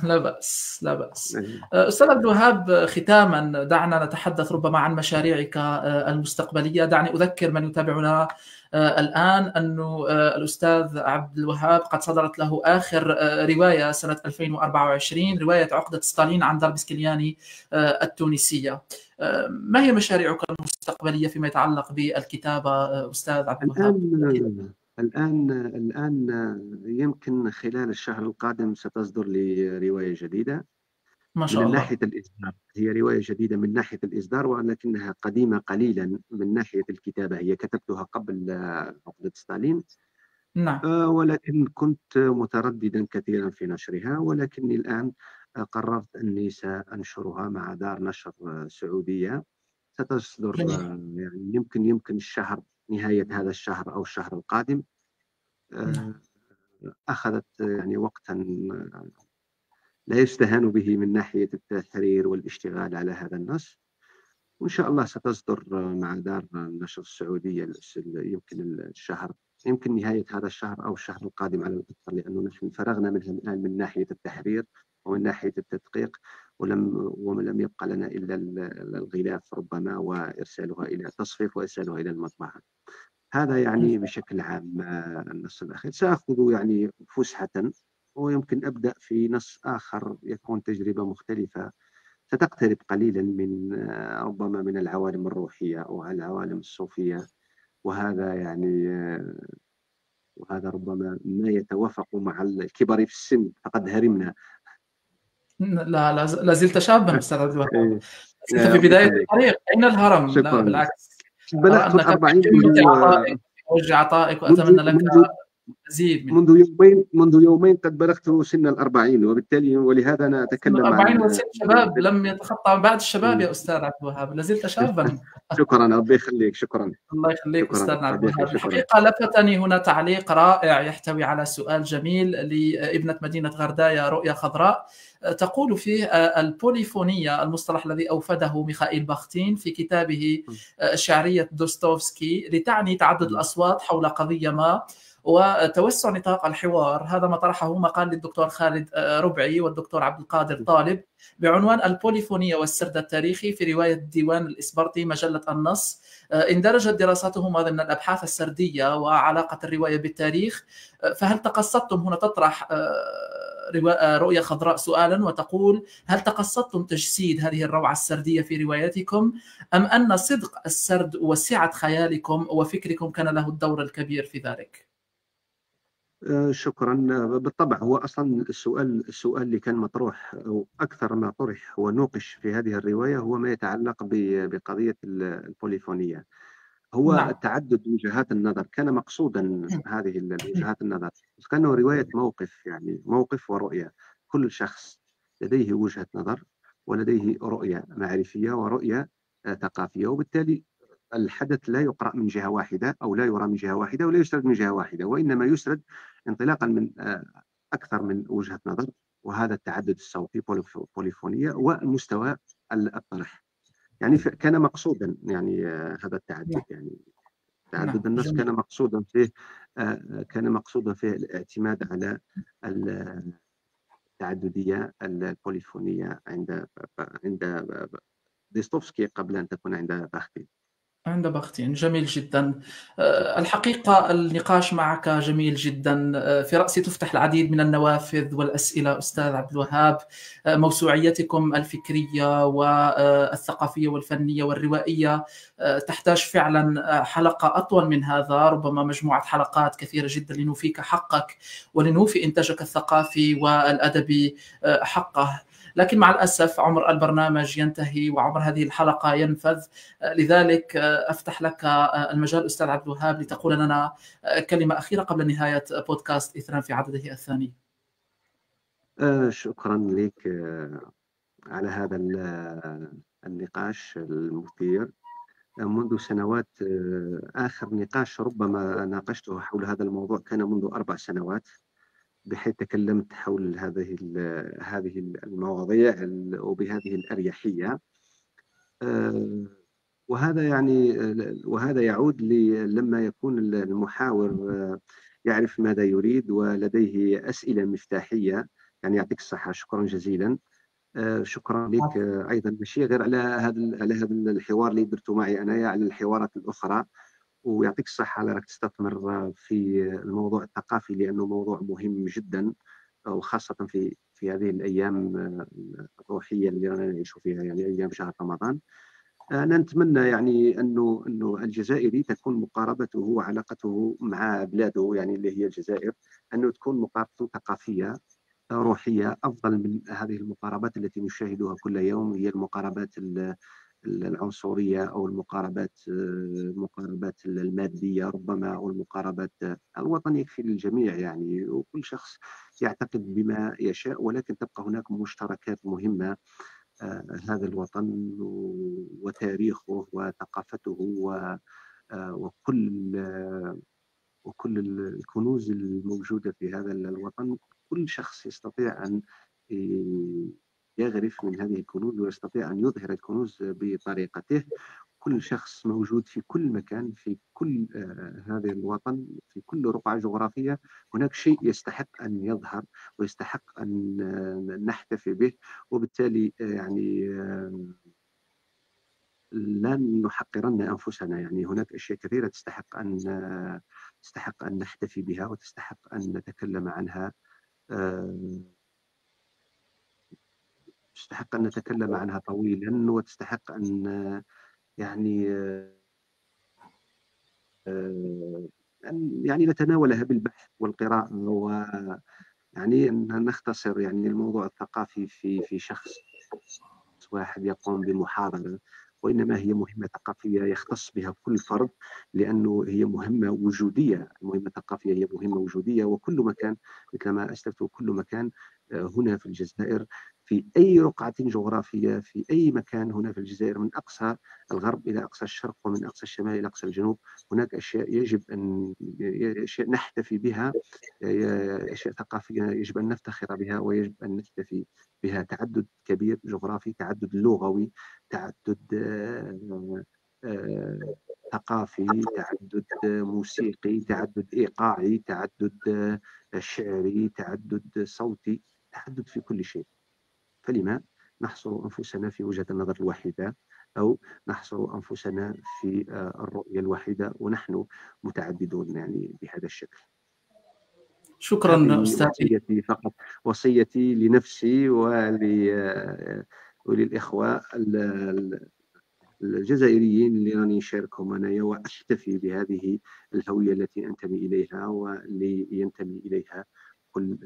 لا بأس، لا بأس. أيوة. أستاذ عبد الوهاب، ختاما دعنا نتحدث ربما عن مشاريعك المستقبلية. دعني أذكر من يتابعنا الآن أن الأستاذ عبد الوهاب قد صدرت له آخر رواية سنة 2024، رواية عقدة ستالين عن درب سكلياني التونسية. ما هي مشاريعك المستقبلية فيما يتعلق بالكتابة أستاذ عبد الوهاب؟ الآن يمكن خلال الشهر القادم ستصدر لي رواية جديدة. ما شاء من الله. ناحية الإصدار هي رواية جديدة من ناحية الإصدار، ولكنها قديمة قليلا من ناحية الكتابة. هي كتبتها قبل عقدة ستالين، نعم. ولكن كنت مترددا كثيرا في نشرها. ولكني الآن قررت أني سأنشرها مع دار نشر سعودية. ستصدر جميل. يعني يمكن الشهر، نهاية هذا الشهر أو الشهر القادم. نعم. آه، أخذت يعني وقتا لا يستهان به من ناحية التحرير والاشتغال على هذا النص. وإن شاء الله ستصدر مع دار النشر السعودية يمكن الشهر، يمكن نهاية هذا الشهر أو الشهر القادم على الأكثر، لأنه نحن فرغنا منها الآن من ناحية التحرير ومن ناحية التدقيق، ولم يبقى لنا إلا الغلاف ربما، وإرسالها إلى تصفيف وإرسالها إلى المطبعة. هذا يعني بشكل عام النص الأخير. سأخذ يعني فسحة، ويمكن أبدأ في نص آخر يكون تجربة مختلفة، ستقترب قليلا من ربما من العوالم الروحية أو العوالم الصوفية. وهذا يعني وهذا ربما ما يتوافق مع الكبر في السن، فقد هرمنا. لا زلت شابا أستاذ عبد الوهاب. إيه. زلت في ربي بداية يخليك. الطريق، أين الهرم؟ لا شكرا. بالعكس، أرى بلغت أنك في الأربعين قمة عطائك، في أوج عطائك، منذ وأتمنى لك منذ مزيد منه. منذ يومين قد بلغت سن ال40، وبالتالي ولهذا أنا سن أتكلم عن 40 وسن شباب لم يتخطى بعد الشباب يا أستاذ عبد الوهاب، لازلت شابا. شكرا. ربي يخليك. شكرا. الله يخليك شكرا. أستاذنا عبد ربي يخليك. الوهاب. شكرا. الحقيقة لفتني هنا تعليق رائع يحتوي على سؤال جميل لابنة مدينة غردايا رؤيا خضراء، تقول فيه البوليفونية، المصطلح الذي أوفده ميخائيل باختين في كتابه شعرية دوستوفسكي، لتعني تعدد الأصوات حول قضية ما وتوسع نطاق الحوار. هذا ما طرحه مقال للدكتور خالد ربعي والدكتور عبد القادر طالب بعنوان البوليفونية والسرد التاريخي في رواية ديوان الإسبرطي مجلة النص. اندرجت دراساتهما ضمن الأبحاث السردية وعلاقة الرواية بالتاريخ. فهل تقصدتم هنا تطرح رؤية خضراء سؤالا وتقول: هل تقصدتم تجسيد هذه الروعة السردية في رواياتكم، أم أن صدق السرد وسعة خيالكم وفكركم كان له الدور الكبير في ذلك؟ شكرا. بالطبع هو أصلا السؤال اللي كان مطروح أو أكثر ما طرح ونوقش في هذه الرواية هو ما يتعلق بقضية البوليفونية. هو نعم. تعدد وجهات النظر كان مقصودا. هذه وجهات النظر كانه رواية موقف، يعني موقف ورؤية. كل شخص لديه وجهة نظر ولديه رؤية معرفية ورؤية ثقافية، وبالتالي الحدث لا يقرأ من جهة واحدة أو لا يرى من جهة واحدة ولا يسرد من جهة واحدة، وإنما يسرد انطلاقا من أكثر من وجهة نظر. وهذا التعدد الصوتي بوليفونية ومستوى الطرح يعني كان مقصودا، يعني هذا التعدد، نعم. يعني نعم. تعدد النص جميل. كان مقصودا فيه الاعتماد على التعددية البوليفونية عند ديستوفسكي قبل أن تكون عند باختي. عند بختين. جميل جدا. الحقيقة النقاش معك جميل جدا. في رأسي تفتح العديد من النوافذ والأسئلة أستاذ عبد الوهاب. موسوعيتكم الفكرية والثقافية والفنية والروائية تحتاج فعلا حلقة أطول من هذا، ربما مجموعة حلقات كثيرة جدا لنوفيك حقك ولنوفي إنتاجك الثقافي والأدبي حقه. لكن مع الأسف عمر البرنامج ينتهي وعمر هذه الحلقة ينفذ. لذلك أفتح لك المجال أستاذ عبد الوهاب لتقول لنا كلمة أخيرة قبل نهاية بودكاست إثنان في عدده الثاني. شكرا لك على هذا النقاش المثير. منذ سنوات، آخر نقاش ربما ناقشته حول هذا الموضوع كان منذ 4 سنوات، بحيث تكلمت حول هذه المواضيع وبهذه الأريحية. آه، وهذا يعود لما يكون المحاور يعرف ماذا يريد ولديه أسئلة مفتاحية. يعني يعطيك الصحة، شكرا جزيلا. شكرا لك أيضا، ماشي غير على هذا الحوار اللي درته معي أنا، على الحوارات الأخرى. ويعطيك الصحة على راك تستثمر في الموضوع الثقافي، لأنه موضوع مهم جدا، وخاصة في هذه الأيام الروحية اللي رانا نعيش فيها، يعني أيام شهر رمضان. أنا نتمنى يعني أنه الجزائري تكون مقاربته وعلاقته مع بلاده، يعني اللي هي الجزائر، أنه تكون مقاربته ثقافية روحية أفضل من هذه المقاربات التي نشاهدها كل يوم، هي المقاربات العنصرية أو المقاربات المادية ربما، أو المقاربات. الوطن يكفي للجميع يعني، وكل شخص يعتقد بما يشاء، ولكن تبقى هناك مشتركات مهمة. هذا الوطن وتاريخه وثقافته وكل الكنوز الموجودة في هذا الوطن. كل شخص يستطيع أن يغرف من هذه الكنوز ويستطيع أن يظهر الكنوز بطريقته. كل شخص موجود في كل مكان في كل هذا الوطن، في كل رقعة جغرافية هناك شيء يستحق أن يظهر ويستحق أن نحتفي به. وبالتالي يعني لا نحقرن أنفسنا، يعني هناك أشياء كثيرة تستحق أن نحتفي بها وتستحق أن نتكلم عنها. آه، تستحق أن نتكلم عنها طويلا، وتستحق أن يعني أن نتناولها بالبحث والقراءة، ويعني أن نختصر يعني الموضوع الثقافي في شخص واحد يقوم بمحاضرة، وإنما هي مهمة ثقافية يختص بها كل فرد، لأنه هي مهمة وجودية. المهمة الثقافية هي مهمة وجودية، وكل مكان مثل ما أسلفت، كل مكان هنا في الجزائر، في أي رقعة جغرافية، في أي مكان هنا في الجزائر، من أقصى الغرب إلى أقصى الشرق، ومن أقصى الشمال إلى أقصى الجنوب، هناك أشياء يجب أشياء نحتفي بها، أشياء ثقافية يجب أن نفتخر بها ويجب أن نحتفي بها. تعدد كبير جغرافي، تعدد لغوي، تعدد آه، ثقافي، تعدد موسيقي، تعدد إيقاعي، تعدد شعري، تعدد صوتي، تعدد في كل شيء. فلما نحصر أنفسنا في وجهة النظر الواحدة، أو نحصر أنفسنا في الرؤية الواحدة ونحن متعددون يعني بهذا الشكل. شكرا هذه أستاذي. وصيتي فقط، وصيتي لنفسي وللإخوة الجزائريين اللي راني نشاركهم أنايا، وأحتفي بهذه الهوية التي أنتمي إليها واللي ينتمي إليها كل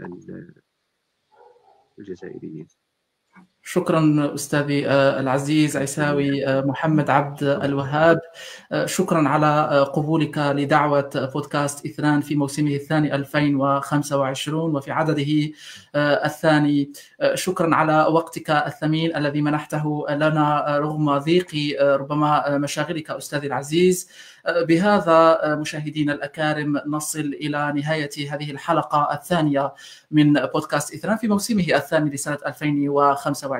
الجزائريين. شكرا أستاذي العزيز عيساوي محمد عبد الوهاب. شكرا على قبولك لدعوة بودكاست إثنان في موسمه الثاني 2025 وفي عدده الثاني. شكرا على وقتك الثمين الذي منحته لنا رغم ضيق ربما مشاغلك أستاذي العزيز. بهذا مشاهدينا الأكارم نصل إلى نهاية هذه الحلقة الثانية من بودكاست إثنان في موسمه الثاني لسنة 2025.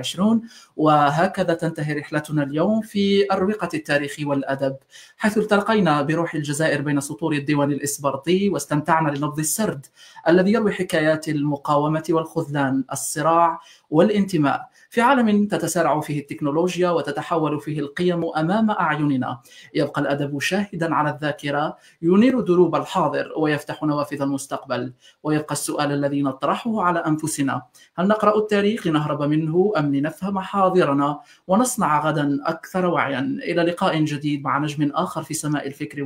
وهكذا تنتهي رحلتنا اليوم في أروقة التاريخ والأدب، حيث التقينا بروح الجزائر بين سطور الديوان الإسبرطي واستمتعنا لنبض السرد الذي يروي حكايات المقاومة والخذلان، الصراع والانتماء، في عالم تتسارع فيه التكنولوجيا وتتحول فيه القيم أمام أعيننا. يبقى الأدب شاهدا على الذاكرة، ينير دروب الحاضر ويفتح نوافذ المستقبل. ويبقى السؤال الذي نطرحه على أنفسنا: هل نقرأ التاريخ لنهرب منه أم لنفهم حاضرنا ونصنع غدا أكثر وعيا؟ إلى لقاء جديد مع نجم آخر في سماء الفكر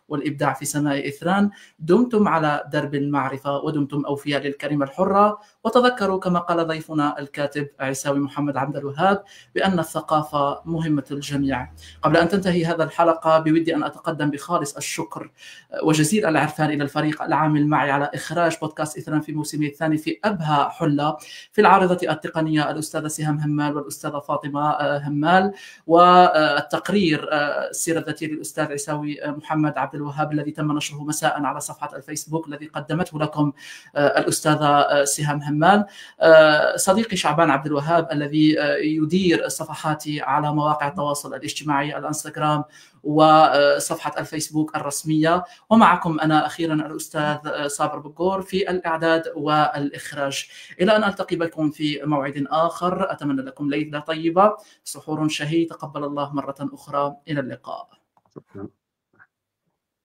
والإبداع في سماء إثنان. دمتم على درب المعرفة ودمتم أوفياء للكلمة الحرة. وتذكروا كما قال ضيفنا الكاتب عيساوي محمد عبد الوهاب بأن الثقافة مهمة الجميع. قبل أن تنتهي هذا الحلقة بودي أن أتقدم بخالص الشكر وجزيل العرفان إلى الفريق العامل معي على إخراج بودكاست إثنان في موسمه الثاني في أبهى حلة. في العارضة التقنية الأستاذة سهام همال والأستاذة فاطمة همال، والتقرير السيرة الذاتية للأستاذ عيساوي محمد عبد الوهاب الذي تم نشره مساء على صفحة الفيسبوك الذي قدمته لكم الأستاذة سهام همال. صديقي شعبان عبد الوهاب الذي يدير صفحاتي على مواقع التواصل الاجتماعي الانستغرام وصفحة الفيسبوك الرسمية. ومعكم أنا أخيرا الأستاذ صابر بقور في الإعداد والإخراج. إلى أن ألتقي بكم في موعد آخر، أتمنى لكم ليلة طيبة، سحور شهي، تقبل الله مرة أخرى. إلى اللقاء.